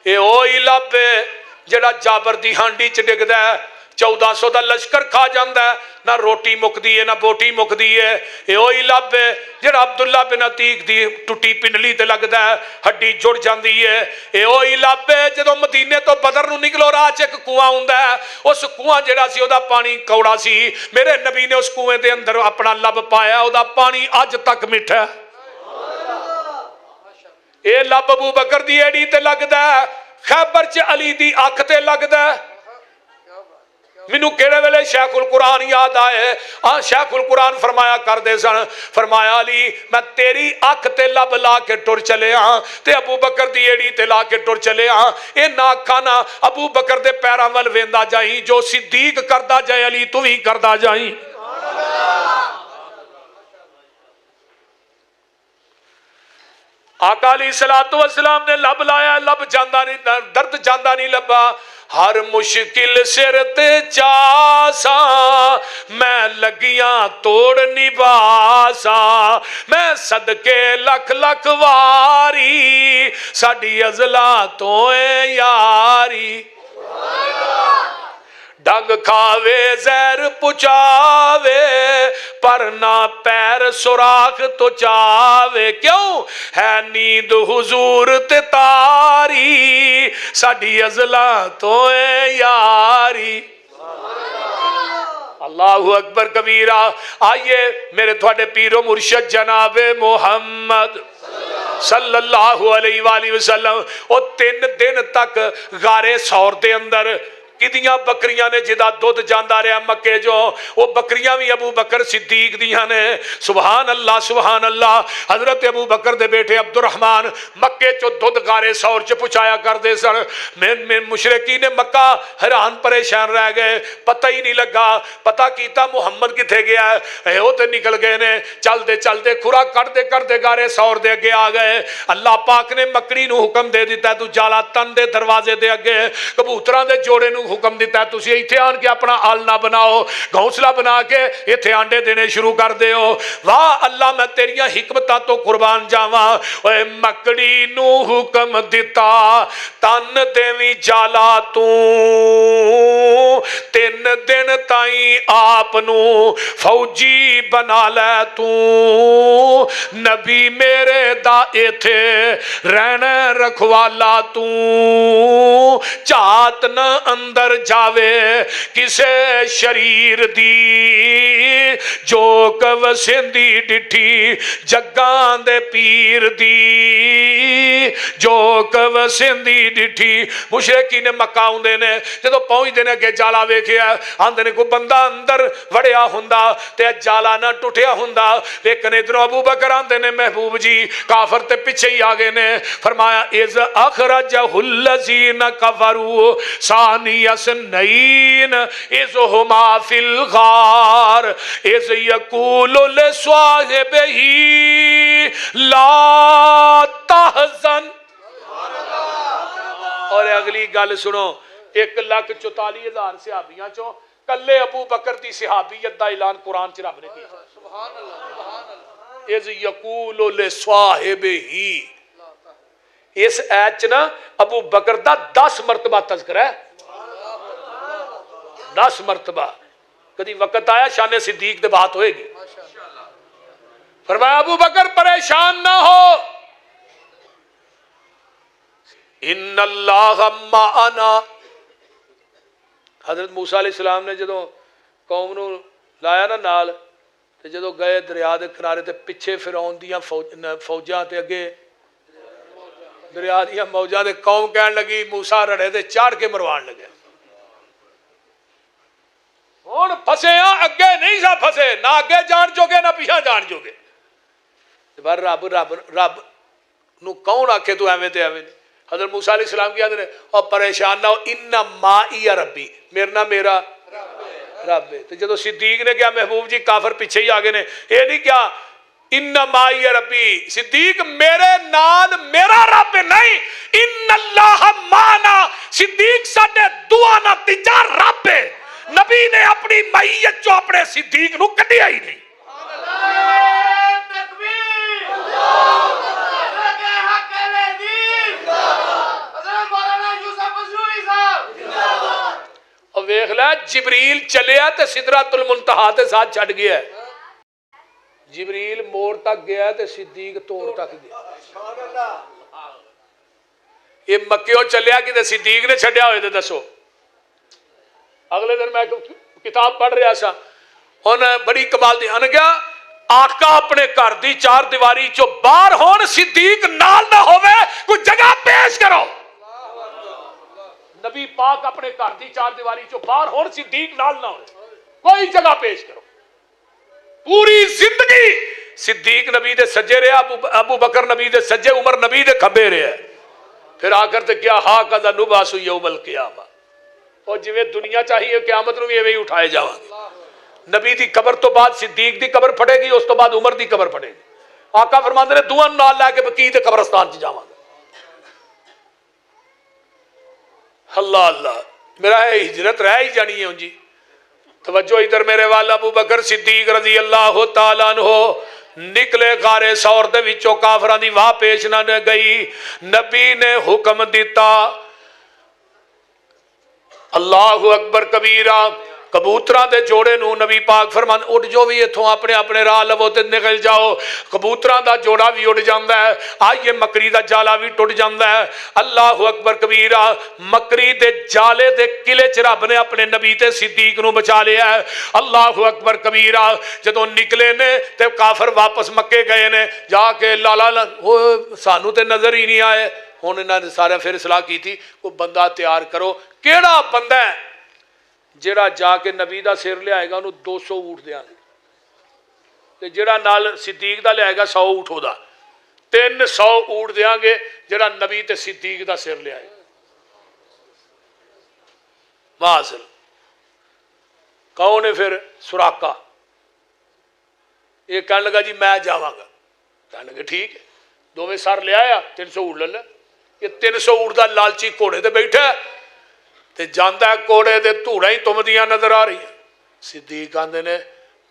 اے اوہی لب ہے جڑا جابر دی ہانڈی چ ڈگدا ہے، 1400 دا لشکر کھا جاندا ہے، نہ روٹی مکدی ہے نہ بوٹی مکدی ہے. اے اوہی لب ہے جڑا عبداللہ بن عتیق دی ٹوٹی پنڈلی تے لگدا ہے، ہڈی جڑ جاندی ہے. اے اوہی لب ہے جدوں مدینے تو بدر نو نکلو راہ چ ایک کنواں ہوندا ہے، اس کنواں جڑا سی او دا پانی کوڑا سی، میرے نبی نے اس کنویں دے اندر اپنا لب پایا، او دا پانی اج تک میٹھا ہے. اے لب ابو بکر دی ایڑی تے لگدا ہے، خیبر چ علی دی اکھ تے لگدا ہے. مینوں کہڑے ویلے شیخ القرآن یاد آئے. شیخ القرآن فرمایا کردے سن, فرمایا علی میں تیری اکھ تے لب لا کے ٹر چلے ہاں تے ابو بکر دی ایڑی تے لا کے ٹر چلے ہاں, اے نہ کھانا ابو بکر دے پیراں ول ویندا جائیں, جو صدیق کردا جائے علی تو بھی کردا جائیں. آقا علیہ الصلوۃ والسلام نے لب لایا, لب جاندا نہیں, درد جاندا نہیں لبا. ہر مشکل سر تے چاسا میں لگیاں توڑ نباسا, میں صدقے لکھ لکھ واری ساڈی ازلا تو اے یاری. ڈنگ کھاوے زہر پچاوے پر نہ پیر سوراخ تو چاوے, کیوں ہے نیند حضور تے تاری ساڈی ازلا تو اے یاری. اللہ اکبر کبیرہ. آئیے میرے تھوڑے پیر و مرشد جناب محمد صلی اللہ علیہ وآلہ وسلم او 3 دن تک غار ثور دے اندر کدیاں بکریاں نے جدا دودھ جاندا رہا مکے جو, وہ بکریاں بھی ابو بکر صدیق دیاں نے. سبحان اللہ سبحان اللہ. حضرت ابو بکر دے بیٹے عبد الرحمن مکے چو دودھ غار ثور چ پہنچایا کردے سن. میں مشرکین مکہ حیران پریشان رہ گئے, پتہ ہی نہیں لگا. پتہ کیتا محمد کتھے گیا ہے, وہ تے نکل گئے نے. چلدے چلدے کھرا کردے غار ثور دے اگے آ گئے. اللہ پاک نے مکڑی نو حکم دے دیتا ہے تو جالا تن دے دروازے دے اگے, کبوتراں دے جوڑے نو حکم دیتا ہے تسی ایتھے آن کے اپنا آل نہ بناؤ, گھونسلہ بنا کے ایتھے آنڈے دینے شروع کر دے ہو. واہ اللہ میں تیریاں حکمتاں تو قربان جاواں. اے مکڑی نو حکم دیتا تن دیویں جالا تو 3 دن تائیں آپ نو فوجی بنا لے تو, نبی میرے دا ایتھے رہنے رکھوالا تو, چات نہ اندر جاوے کسے شریر دی جو وسیندی ڈٹھی جگان دے پیر دی جو وسیندی ڈٹھی. مشرکین مکہ ہوندے نے جدوں پہنچ دے نے کہ جالا ویکھیا آندے نے کوئی بندہ اندر وڑیا ہوندا تے جالا نہ ٹوٹیا ہوندا, لیکن ادھر ابو بکر آندے نے محبوب جی کافر تے پیچھے ہی آگے نے. فرمایا اذ اخرجہ الذین کفروا ثانی اثنین اذ ہما فی الغار اذ یقول لصاحبہ لا تحزن. اور اگلی گل سنو, 1,44,000 صحابیاں چوں کلے ابو بکر دی صحابیت دا اعلان قرآن چ رب نے کیا. سبحان اللہ. اذ یقول لصاحبہ, اس ایت چ نا ابو بکر دا 10 مرتبہ تذکرہ ہے, 10 مرتبہ. کدی وقت آیا شان صدیق دے بات ہوئے گی. فرمایا ابو بکر پریشان نہ ہو, ان اللہ معنا. حضرت موسیٰ علیہ السلام نے جدو قوم نو لایا نا نال تے جدو گئے دریا دے کنارے تے پیچھے فرعون دیاں فوجاں تے اگے دریا دیاں موجاں دے قوم کہن لگی موسیٰ رڑے دے چاڑ کے مروان لگے. ہن پھسے ہاں اگے نہیں سا پھسے, نہ اگے جان جوگے نہ پیچھے جان جوگے. پر رب رب رب نو کون آکھے تو ایویں تے ایویں. حضرت موسیٰ علیہ السلام کی آدھے نے اور پریشان نہ ہو, ان مائی ربی, میرنا میرا رب ہے. تو جدو صدیق نے کیا محبوب جی کافر پیچھے ہی آگے نے, یہ نہیں کیا ان مائی ربی, صدیق میرے نال میرا رب نہیں, ان اللہ مانا, صدیق ساڈے دعا نہ تیجا رب ہے. نبی نے اپنی معیت جو اپنے صدیق نو کڈیا ہی نہیں. اور ویکھ لے جبریل چلیا تے سدرۃ المنتہا تے ساتھ چھڈ گیا. جبریل موڑ تک گیا تے صدیق توڑ تک گیا. یہ مکیوں چلیا کہ صدیق نے چھڈیا ہوئے تے دسو. اگلے دن میں کتاب پڑھ رہا سا, انہیں بڑی کمال دی ان گیا آقا اپنے گھر دی 4 دیواری چو باہر ہون, صدیق نال نہ ہوئے, کوئی جگہ پیش کرو. نبی پاک اپنے گھر دی چار دیواری چو باہر ہون صدیق نال نہ ہوئے کوئی جگہ پیش کرو پوری زندگی صدیق نبی دے سجے رہے ابو بکر نبی دے سجے عمر نبی دے کھبے رہے پھر آ کر تے کیا ہا کذا نبعث یوم القیامہ اور جویں دنیا چاہیے قیامت نو بھی ایویں ہی اٹھائے جاواں گے نبی دی قبر تو بعد صدیق دی قبر پھٹے گی اس تو بعد عمر دی قبر پھٹے گی آقا فرماندے نے دوواں نال لے کے بقیع دے قبرستان چ جاواں گے اللہ اللہ میرا ہے ہجرت رہ ہی جانی ہے جی توجہ ادھر میرے والا ابو بکر صدیق رضی اللہ تعالیٰ عنہ نکلے غارِ ثور دے وچوں کافراں دی واہ پیش نہ گئی نبی نے حکم دیتا اللہ اکبر کبیرہ کبوتراں دے جوڑے نو نبی پاک فرمان اٹھ جو بھی اتھوں اپنے اپنے راہ لو تے نکل جاؤ کبوتراں دا جوڑا بھی اڑ جاندا ہے آئیے مکری دا جالا بھی ٹوٹ جاندا ہے اللہ اکبر کبیرہ مکری دے جالے دے قلعے چ رب نے اپنے نبی تے صدیق نو بچا لیا ہے اللہ اکبر کبیرہ جدوں نکلے نے تے کافر واپس مکے گئے نے جا کے لالا سانو تے نظر ہی نہیں آئے ہن انہاں نے سارے پھر اصلاح کی تھی کوئی بندہ تیار کرو کیڑا بندہ ہے جڑا جا کے نبی دا سر لے آئے گا انہوں 200 اونٹ دیاں گے تے جڑا نال صدیق دا لے آئے گا 100 اونٹ ہو دا 300 اونٹ دیاں گے جڑا نبی تے صدیق دا سر لے آئے گا معاذ کون ہے پھر سراقہ یہ کہنے لگا جی میں جاواں گا کہنے لگا ٹھیک ہے دوویں سر لے آیا 300 اونٹ لے لے یہ 300 اونٹ دا لالچی گھوڑے تے بیٹھا ہے تے جاندا ہے کوڑے دے دھوڑا ہی تمدیاں نظر آ رہی ہیں صدیق آندے نے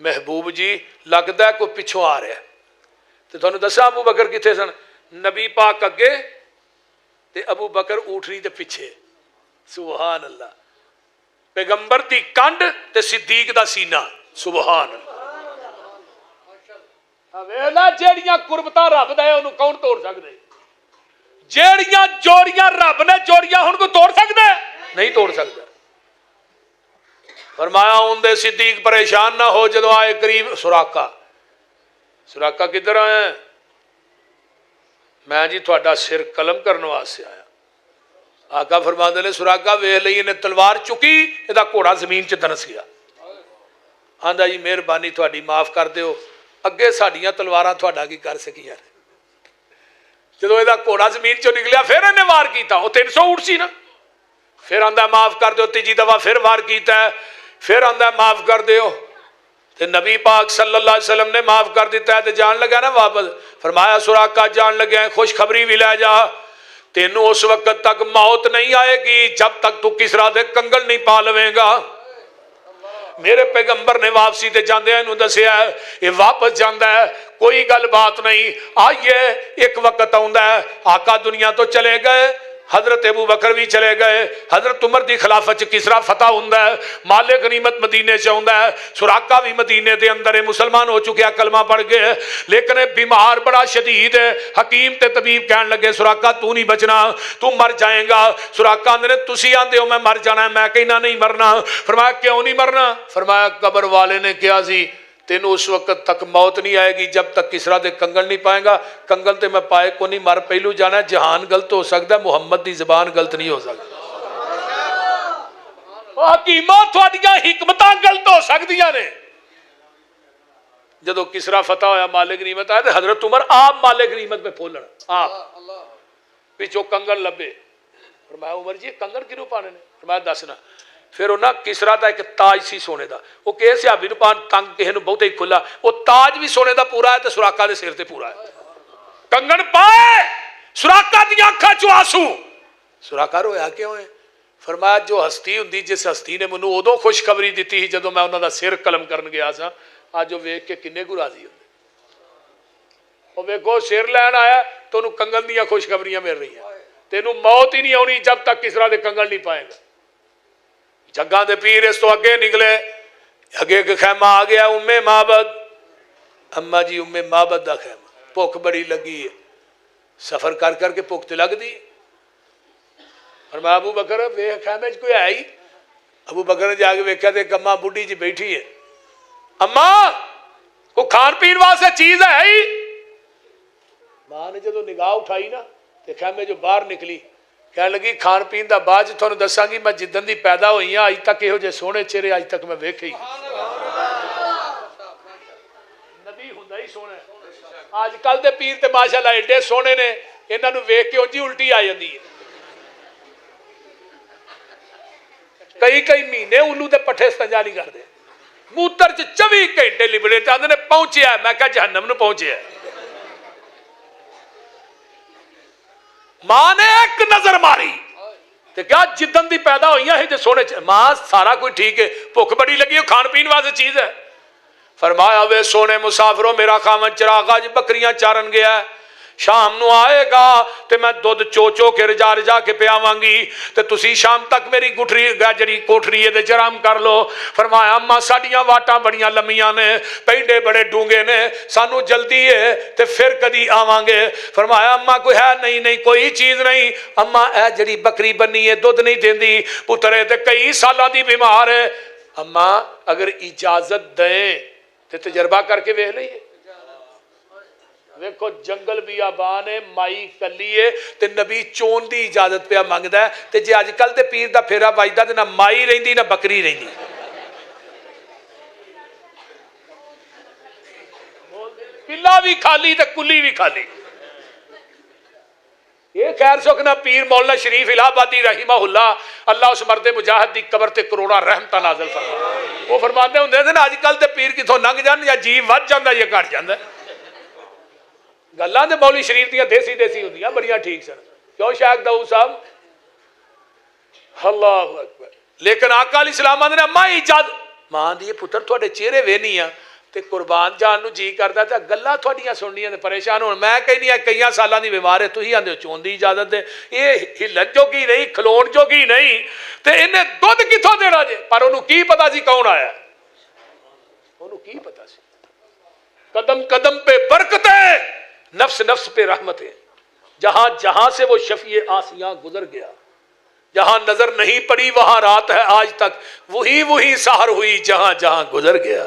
محبوب جی لگدا ہے کوئی پچھوں آ رہا ہے تے تھانوں دساں ابو بکر کتھے سن نبی پاک اگے تے ابو بکر اونٹنی دے پیچھے سبحان اللہ پیغمبر دی کنڈ تے صدیق دا سینہ سبحان اللہ ویلا جیڑیاں قربتاں رب دا ہے اونوں کون توڑ سکدے جیڑیاں جوڑیاں رب نے جوڑیاں ہن کوئی توڑ سکدا ہے نہیں توڑ سکتا فرمایا اندے صدیق پریشان نہ ہو جدو آئے قریب سراقہ کدھر آیا ہے میں جی تھوڑا سر قلم کرنے واسطے آیا آقا فرماندے نے سراقہ ویکھ لئی نے تلوار چکی یہ گھوڑا زمین چ دنس گیا آندا جی مہربانی تھوڑی معاف کر دیو اگے ساڈیاں تلواراں تھوڑا کی کر سکیاں جدو یہ گھوڑا زمین چوں نکلیا پھر انہیں وار کیتا وہ 300 اونٹ سی نا پھر آندا معاف کر دیو تیجی دفعہ پھر وار کیتا ہے پھر آندا معاف کر دیو تے نبی پاک صلی اللہ علیہ وسلم نے معاف کر دیتا ہے تے جان لگا نا واپس فرمایا سراقہ جان لگے ہیں خوشخبری بھی لے جا تینوں اس وقت تک موت نہیں آئے گی جب تک تو کسرا دے کنگل نہیں پا لویں گا میرے پیغمبر نے واپسی تے جاندے انہوں دسیا ہے یہ واپس جاندا ہے کوئی گل بات نہیں آئیے ایک وقت آوندا ہے آقا دنیا تو چلے گئے حضرت ابو بکر بھی چلے گئے حضرت عمر دی خلافت کسرا فتح ہوندا ہے مال غنیمت مدینے سے ہوندا ہے سراقہ بھی مدینے دے اندر مسلمان ہو چکے کلمہ پڑھ گئے لیکن بیمار بڑا شدید ہے حکیم تے طبیب کہن لگے سراقہ تو نہیں بچنا تو مر جائیں گا سراقہ نے تسی آندے ہو میں مر جانا ہے میں کہنا نہیں مرنا فرمایا کیوں نہیں مرنا فرمایا قبر والے نے کیا سی تینوں اس وقت تک موت نہیں آئے گی جب تک کسرا دے کنگل نہیں پائے گا کنگل تے میں پائے کو نہیں مر پہلو جانا ہے جہان غلط ہو سکتا ہے محمد دی زبان غلط نہیں ہو سکتا حکیماں تھوڑیاں حکمتاں غلط ہو سکدیاں نے جدو کسرا فتح ہویا مالک غنیمت آیا تو حضرت عمر آپ مالک غنیمت پہ پھولن آپ پیچھو کنگل لبے فرمایا عمر جی کنگل کیوں پانے نے فرمایا دسنا پھر انہاں کسرا دا ایک تاج سی سونے دا وہ کہے صحابی نو پان تنگ کہے نو بہت ہی کھلا وہ تاج بھی سونے دا پورا ہے تے سراقہ دے سر تے پورا ہے کنگن پائے سراقہ دی اکھاں چوں آنسو سراقہ رویا کیوں ہے فرمایا جو ہستی ہوندی جس ہستی نے مینوں ادوں خوشخبری دتی سی جدوں میں انہاں دا سر قلم کرن گیا سا اج وہ ویکھ کے کنے کو راضی ہوندے او ویکھو سر لین آیا تو انہوں کنگن دیاں خوشخبریاں مل رہی ہیں تینوں موت ہی نہیں آنی جب تک کسرا دے کنگل نہیں پائے گا جگہ دے پیر اس تو اگے نکلے اگے ایک خیمہ آ گیا ام معبد اما جی ام معبد دا خیمہ بھوک بڑی لگی ہے سفر کر کر کے بھوک تے لگ دی فرمایا ابو بکر ویکھ خیمے وچ کوئی ہے ہی ابو بکر نے جا کے ویکھیا تے ایک اما بڈھی جی بیٹھی ہے اما کو کھان پین واسطے چیز ہے ہی ماں نے جدو نگاہ اٹھائی نا تے خیمے جو باہر نکلی کہنے لگی کھان پین دا بعد تھانوں دساں گی میں جدن دی پیدا ہوئی ہاں اج تک یہو جے سونے چہرے اج تک میں ویکھے ہی نبی ہوندا ہی سونا ہے۔ اج کل دے پیر تے ماشاءاللہ ایڈے سونے نے انہاں نوں ویکھ کے اونجی الٹی آ جاندی ہے، کئی مہینے الو دے پٹھے استنجا نہیں کردے، موتر چ 24 گھنٹے لبڑے چاہتے نے پہنچیا، میں کہا جہنم نو پہنچیا۔ ماں نے ایک نظر ماری تے کیا جدن دی پیدا ہوئی ہیں جو سونے ماں سارا کوئی ٹھیک ہے، بھوک بڑی لگی ہے، کھان پین واسطے چیز ہے۔ فرمایا وے سونے مسافروں میرا خاوند چراغ اج بکریاں چارن گیا ہے، شام نو آئے گا تے میں دودھ چو چو کے رجا کے پیاواں گی تے تسی شام تک میری گٹھری جڑی کوٹھری دے جرام کر لو۔ فرمایا اماں ساڈیاں واٹاں بڑیاں لمیاں نے، پینڈے بڑے ڈونگے نے، سانو جلدی ہے تے پھر کدی آواں گے۔ فرمایا اماں کوئی ہے نہیں کوئی چیز نہیں، اماں اے جڑی بکری بنی ہے دودھ نہیں دیندی، پترے تے کئی سالاں دی بیمار ہے، اماں اگر اجازت دیں تے تجربہ کر کے ویکھ لئیے۔ ویکھو جنگل بیابان ہے، مائی کلی ہے تے نبی چون دی اجازت پہ مانگدا ہے، تے جے اج کل تے پیر دا پھیرا وجدا تے نہ مائی رہندی نہ بکری رہندی۔ قلعہ بھی خالی تے کلی بھی خالی۔ یہ خیر سکنا پیر مولانا شریف الہ آبادی رحمہ اللہ، اللہ اس مرد مجاہد دی قبر تے کروڑا رحمتہ نازل فرمائے۔ وہ فرماتے ہوندے تھے نا اج کل تے پیر کتھوں لنگ جان یا جی ود جاندا یا گھٹ جاندا۔ گلاں تے مولوی شریف دیاں دیسی ہوندیاں بڑیاں ٹھیک سن، کیوں شیخ داؤد صاحب؟ اللہ اکبر۔ لیکن آقا علیہ السلام نے ماں اجازت ماں دی پتر تواڈے چہرے وینی آ تے قربان جان نو جی کردا تے گلاں تھوڑیاں سننیاں تے پریشان ہون، میں کہنی آ کئی سالاں دی بیمار ہے، تسی آندے چون دی اجازت دے، یہ ہلن جوگی نہیں کھلون جوگی نہیں تے انہیں دودھ کتھوں دینا جے؟ پر انہوں کی پتا سی کون آیا، انہوں کی پتا سی۔ قدم قدم پہ برکتیں، نفس نفس پہ رحمتیں، جہاں جہاں سے وہ شفیع آسیاں گزر گیا، جہاں نظر نہیں پڑی وہاں رات ہے آج تک، وہی سحر ہوئی جہاں جہاں گزر گیا۔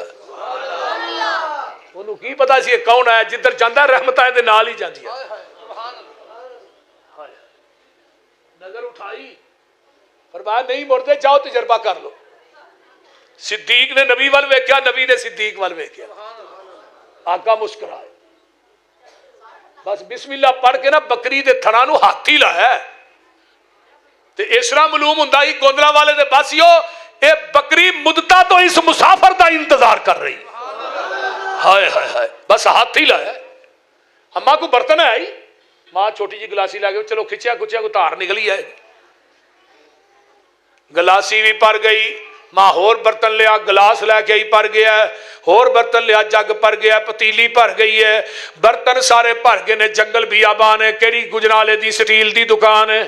انہوں کی پتا سی کون آیا، جدھر جاندہ رحمت آئے دے نال ہی جاندی ہے۔ نظر اٹھائی، فرمایا نہیں مردے، جاؤ تجربہ کر لو۔ صدیق نے نبی وال ویکھیا، نبی نے صدیق وال ویکھیا، آقا مسکرائے، بس بسم اللہ پڑھ کے نا بکری دے تھڑا نو ہاتھی لایا ہے تے اس طرح معلوم ہوندا ہی گوندلا والے دے بس اے بکری مدتا تو اس مسافر دا انتظار کر رہی، ہائے ہائے ہائے، بس ہاتھی لایا ہے۔ اماں کو برتن ہے آئی، ماں چھوٹی جی گلاسی لا کے چلو کھچیا کچیا کو تار نکلی ہے، گلاسی بھی پر گئی، ماں ہور برتن لیا، گلاس لے کے ہی پر گیا ہے، ہور برتن لیا، جگ پر گیا، پتیلی پر گئی ہے، برتن سارے پر گئے نے، جنگل بیابان ہے، کیڑی گجرالے دی سٹیل دی دکان ہے،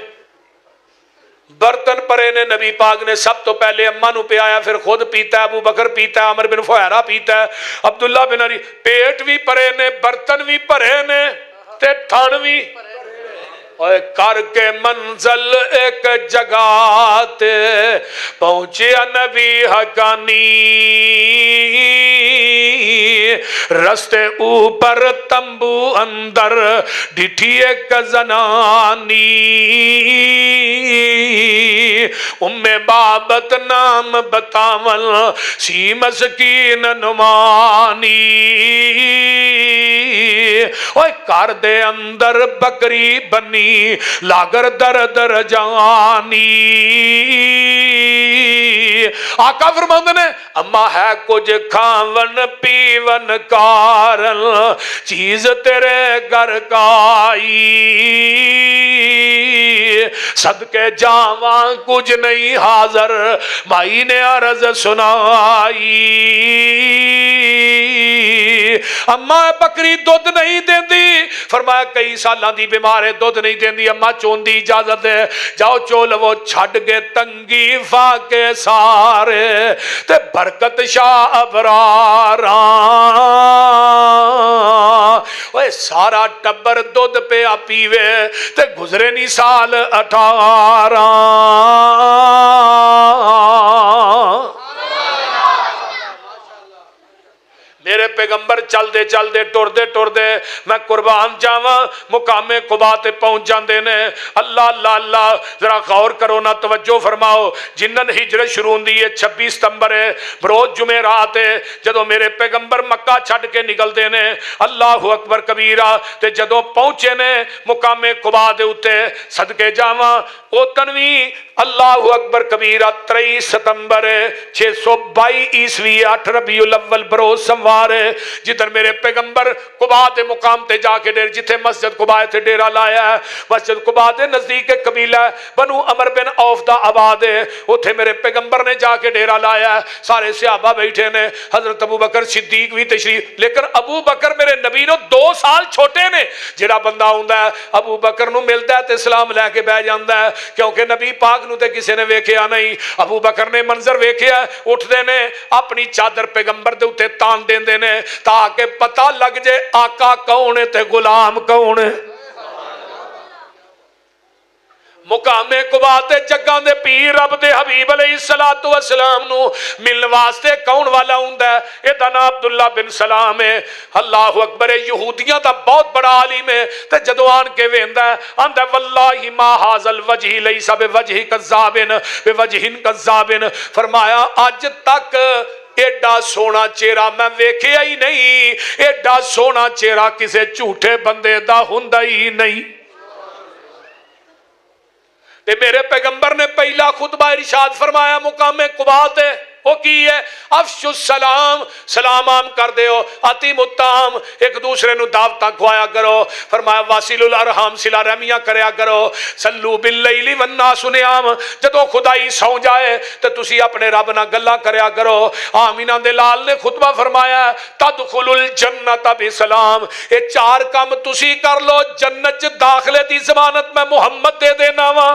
برتن پرے نے، نبی پاک نے سب تو پہلے اماں نو پیایا، پھر خود پیتا ہے، ابو بکر پیتا ہے، عمر بن فہیرہ پیتا ہے، عبداللہ بن علی، پیٹ بھی پرے نے، برتن بھی پرے نے، تے تھن بھی اوے کر کے منزل ایک جگہ تے پہنچیا نبی حقانی، رستے اوپر تمبو اندر ڈٹھی ایک زنانی، ام بابت نام بتاول سی مسکین نمانی، اوے کار دے اندر بکری بنی لاگر در در جانی، آقا فرماندے نے اما ہے کچھ کھاون پیون کارل چیز تیرے گھر کائی، صدقے جاواں کچھ نہیں حاضر مائی نے عرض سنائی، اما بکری دودھ نہیں دیندی، فرمایا کئی سالاں دی بیمار ہے دودھ نہیں دیندی، اما چون دی اجازت ہے، جاؤ چول وہ چھڑ گے تنگی فاقے سارے تے برکت شاہ ابراراں، وہ سارا ٹبر دودھ پہ پیوے تے گزرے نہیں سال 18، میرے پیغمبر چل دے ٹر دے میں قربان جاواں مقام قباء تے پہنچ جاندے نے۔ اللہ اللہ اللہ، ذرا غور کرو نا، توجہ فرماؤ۔ جنن ہجرت شروع ہوندی ہے 26 ستمبر ہے، بروز جمعرات ہے، جدوں میرے پیغمبر مکہ چھڈ کے نکلدے نے، اللہ اکبر کبیرہ، تے جدوں پہنچے نے مقام قباء دے اوتے، صدقے جاواں او تنوی اللہ اکبر کبیرہ 23 ستمبر 622 عیسوی 8 ربیع الاول بروز سموار ہے، جدھر میرے پیغمبر قباء دے مقام تے جا کے ڈیر، جتھے مسجد قباء تے ڈیرا لایا ہے، مسجد قباء دے نزدیک قبیلہ بنو عمر بن عوف دا آباد ہے، اوتھے میرے پیغمبر نے جا کے ڈیرا لایا ہے، سارے صحابہ بیٹھے نے، حضرت ابو بکر صدیق بھی تشریف، لیکن ابو بکر میرے نبی نو 2 سال چھوٹے نے، جڑا بندہ ہوندا ہے ابو بکر نو ملدا ہے تے سلام لے کے بیٹھ جاندا ہے، کیونکہ نبی پاک نو تے کسی نے ویکھیا نہیں۔ ابو بکر نے منظر ویکھیا، اٹھدے نے اپنی چادر پیغمبر دے اوتے تان دیندے نے تاکہ پتہ لگ جائے آقا کون ہے تے غلام کون ہے۔ مقام قباء تے جگاں دے پیر رب دے حبیب علیہ السلام نو ملن واسطے کون والا ہوندا ہے؟ اے دا نام عبداللہ بن سلام ہے۔ اللہ اکبر، یہودیاں دا بہت بڑا عالم ہے، تے جدو آن کے ویندا ہے آندا واللہ ما ھذا الوجہ لیس بوجہ کذاب بوجہ کذاب، فرمایا اج تک ایڈا سونا چہرہ میں ویکھیا ہی نہیں، ایڈا سونا چہرہ کسے جھوٹے بندے دا ہوندا ہی نہیں۔ تے میرے پیغمبر نے پہلا خطبہ ارشاد فرمایا مقام قباء تے، وہ کی ہے؟ افش السلام، سلام عام کر دیو، عطیم الطعام، ایک دوسرے نو دعوتاں کھوایا کرو، فرمایا واصل الارحام، صلہ رحمیاں کریا کرو، صلو باللیل والناس نیام، جدو خدائی سو جائے تو تسی اپنے رب نہ گلا کریا کرو۔ آمینہ دے لال نے خطبہ فرمایا تدخل الجنت بسلام، اے 4 کام تسی کر لو جنت داخلے دی ضمانت میں محمد دے دینا وا۔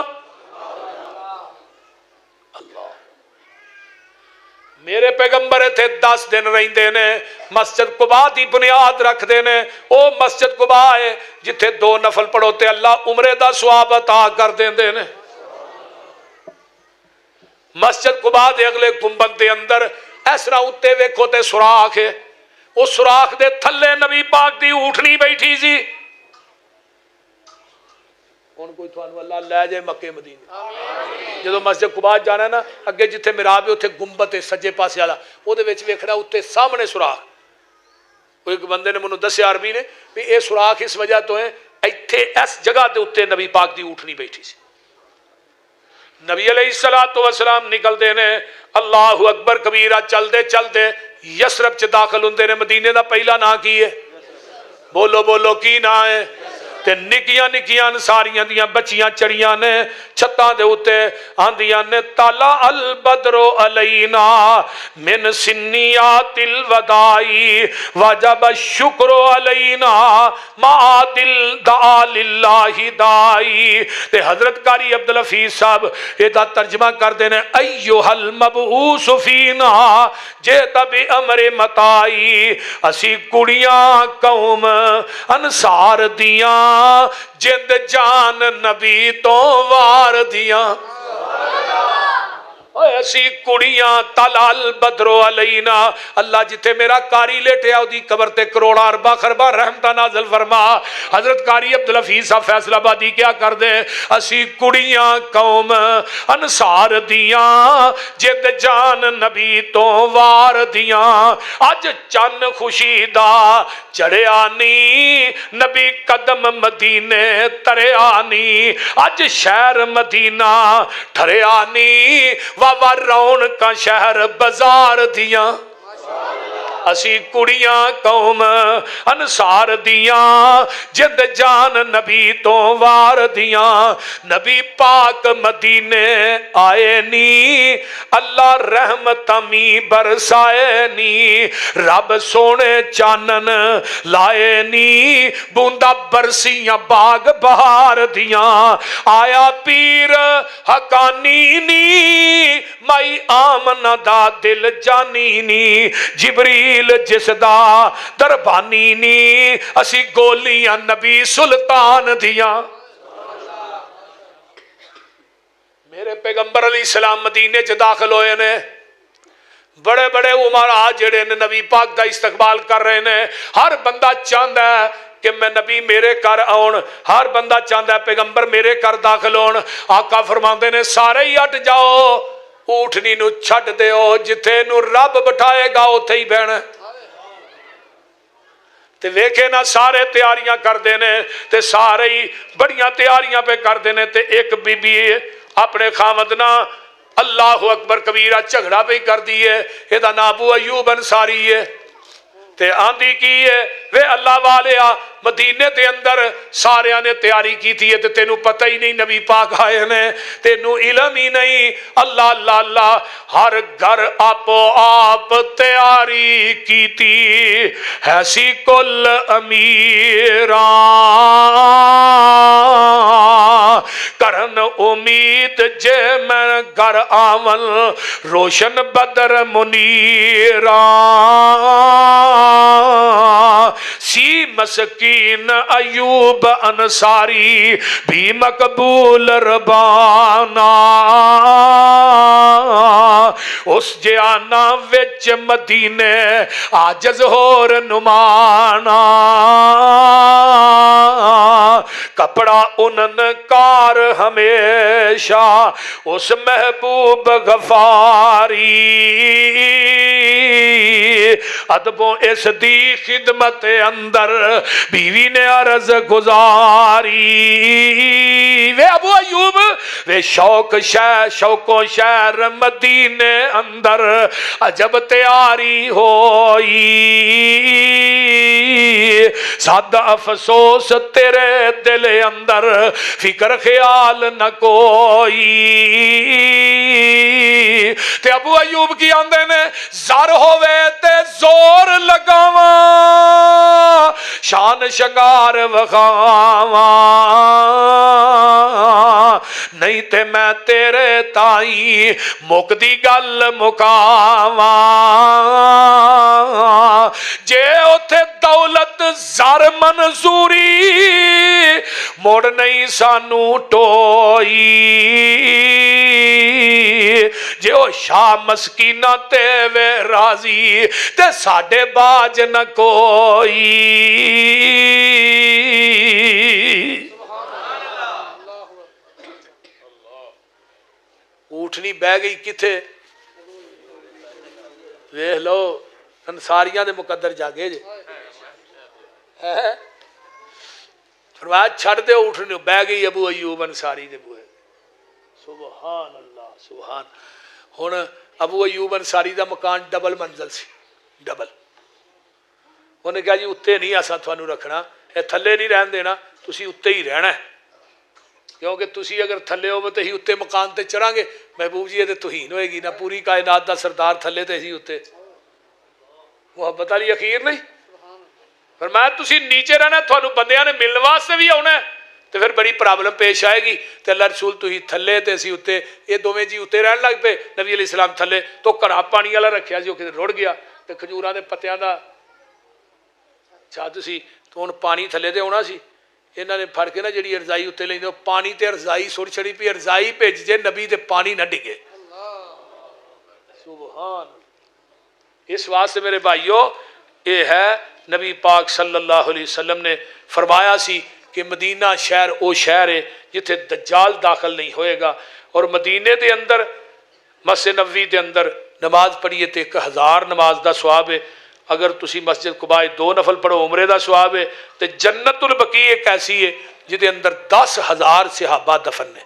میرے پیغمبر تھے 10 دن رہندے نے، مسجد قباء دی بنیاد رکھ دے نے، او مسجد قباء ہے جتھے 2 نفل پڑھو تے اللہ عمرے دا ثواب عطا کر دیندے نے۔ مسجد قباء دے اگلے گنبد دے اندر اس طرح اتے ویکھو تے سوراخ ہے، اس سوراخ دے تھلے نبی پاک دی اونٹنی بیٹھی سی۔ کون کوئی تھانوں اللہ لے جائے مکے مدینے، جدو مسجد قباء جانا ہے نا، اگے جتھے محراب ہے اوتھے گنبد ہے سجے پاسے والا، او دے وچ ویکھنا اوتے سامنے سوراخ۔ کوئی بندے نے مینوں دسیا عربی نے بھی اے سوراخ اس وجہ تو ہے ایتھے اس جگہ دے اوتے نبی پاک دی اونٹنی بیٹھی سی۔ نبی علیہ السلام نکلدے نے، اللہ اکبر کبیرہ، چلدے چلدے یسرب چ داخل ہوندے نے۔ مدینے دا پہلا نام کی ہے؟ بولو بولو کی نام ہے؟ تے نکیاں نکیاں ساریاں دیاں بچیاں چڑیاں نے چھتاں دے اوتے آندیاں نے طلع البدر علینا من سنیات الوداع وجب الشکر علینا ما دل دعا للہ دائی۔ تے حضرت قاری عبدالحفیظ صاحب یہ ترجمہ کر دینے ایوہ المبعوث فینا جیتا بی امر متائی، اسی کڑیاں قوم انصار دیاں جند جان نبی تو وار دیاں، ایسی کڑیاں طلع البدر علینا۔ اللہ جتھے میرا قاری لیٹیا دی قبر تے کروڑا اربا خربا رحمتہ نازل فرما۔ حضرت قاری عبدالحفیظ صاحب فیصل آبادی کیا کر دے؟ اسی کڑیاں قوم انصار دیاں جد جان نبی تو وار دیاں، اج چن خوشی دا چڑھیا نی نبی قدم مدینے تریا نی، اج شہر مدینہ ٹھریا نی واہ رونق کا شہر بازار دیاں، اسی کڑیاں قوم انصار دیاں جد جان نبی تو وار دیاں۔ نبی پاک مدینے آئے نی اللہ رحمت می برسائے نی، رب سونے چانن لائے نی بوندا برسیاں باغ بہار دیاں، آیا پیر حقانی نی مائی آمنہ دا دل جانی نی، جبریل جس دا دربانی نی اسی گولیاں نبی سلطان دیاں۔ میرے پیغمبر علیہ السلام مدینے چ داخل ہوئے نے، بڑے بڑے عمرا جڑے نے نبی پاک دا استقبال کر رہے ہیں. ہر بندہ چاہتا ہے کہ میں نبی میرے گھر آن, ہر بندہ چاہتا ہے پیغمبر میرے گھر داخل ہون. آقا فرماندے نے سارے ہی ہٹ جاؤ, اونٹنی نو چھڈ دیو, جتھے نو رب بٹھائے گا اوتھے ہی بہنا. تے ویکھے نا سارے تیاریاں کردے نے تے سارے ہی بڑیاں تیاریاں پہ کردے نے. تے ایک بی بی اپنے خاوند نال اللہ اکبر کبیرہ جھگڑا پہ کر دی ہے. یہ نام ابو ایوب انصاری ہے. تے آندھی کی ہے وے اللہ والے مدینے دے اندر سارے نے تیاری کی تھی تے تینوں پتہ ہی نہیں نبی پاک آئے نے, تینوں علم ہی نہیں. اللہ اللہ اللہ, ہر گھر آپو آپ تیاری کی تھی ایسی کل امیراں کرن امید جے میں گھر آون روشن بدر منیراں سی مسکین ایوب انصاری بھی مقبول ربانا اس جانا وچ مدینے آجز ہور نمانا کپڑا انن کار ہمیشہ اس محبوب غفاری ادبوں اس دی خدمت اندر بیوی نے عرض گزاری وے ابو ایوب وے شوق و شہر مدینے اندر عجب تیاری ہوئی سادہ افسوس تیرے دل اندر فکر خیال نہ کوئی. تے ابو ایوب کی آندے نے زر ہووے تے زور لگاواں شان شنگار وکھاواں نہیں تے میں تیرے تائیں مکدی گل مکاواں جے اوتھے دولت زر منظوری موڑ نہیں سانو ٹوئی جے او شاہ مسکینہ تے وے راضی تے ساڈے باج نہ کوئی. اونٹنی بہ گئی کتھے ویکھ لو انصاریاں دے مقدر جاگے جے فرمایا چھڑ دے اونٹنی بہ گئی ابو ایوب انصاری دے بوئے. سبحان اللہ سبحان. ہن ابو ایوب انصاری دا مکان ڈبل منزل سی, ڈبل. انہیں کہا جی اتنے نہیں اساں تھانوں رکھنا, اے تھلے نہیں رہن دینا, تسی اتنے ہی رہنا ہے کیونکہ تسی اگر تھلے ہو تو ہی اتنے مکان تے چڑھاں گے. محبوب جی یہ تو توہین ہوئے گی نا, پوری کائنات دا سردار تھلے تے ہی اتنے. محبت علی اخیر نہیں فرمایا تسی نیچے رہنا, تھانوں بندیاں نے ملن واسطے بھی آنا ہے تو پھر بڑی پرابلم پیش آئے گی. تو اللہ رسول تو ہی تھلے تے اسی اتنے, یہ دوویں جی اتنے رہن لگ پے. نبی علیہ السلام تھلے تو گھڑا پانی والا رکھیا سی, وہ کدھر رڑ گیا تو کھجوراں دے پتیاں دا چھت سی تو ہن پانی تھلے تے آنا سی. انہاں نے پھڑ کے نا جڑی ارزائی اتنے لیندے پانی تے ارزائی سڑ چھڑی پی, ارزائی بھیج جے نبی تے پانی نہ ڈگے. سبحان. اس واسطے میرے بھائیو یہ ہے نبی پاک صلی اللہ علیہ وسلم نے فرمایا سی کہ مدینہ شہر او شہر ہے جتھے دجال داخل نہیں ہوئے گا. اور مدینے دے اندر مسجد نبوی دے اندر نماز پڑھیے تے 1000 نماز دا ثواب ہے. اگر تسی مسجد قباء 2 نفل پڑھو عمرے دا ثواب ہے. تے جنت البقیع ایک ایسی ہے جدے اندر 10,000 صحابہ دفن نے,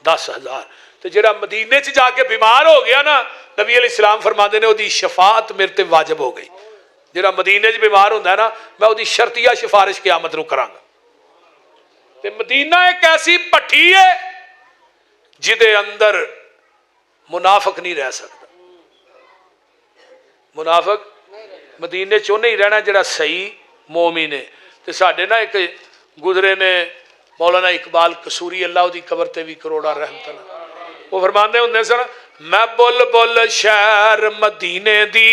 10,000. تے جڑا مدینے چ جا کے بیمار ہو گیا نا, نبی علیہ السلام فرماندے نے اودی شفاعت میرے تے واجب ہو گئی. جڑا مدینے چ بیمار ہوندا ہے نا, میں اودی شرطیہ سفارش قیامت نو کراں گا. تے مدینہ ایک ایسی پٹھی ہے جدے اندر منافق نہیں رہ سکتا. منافق مدینے چوں نہیں رہنا جڑا صحیح مومن ہے. تے ساڈے نا ایک گزرے نے مولانا اقبال قصوری, اللہ دی قبر تے بھی کروڑا رحمت اللہ, وہ فرماندے ہوندے سن میں بل بل شہر مدینے دی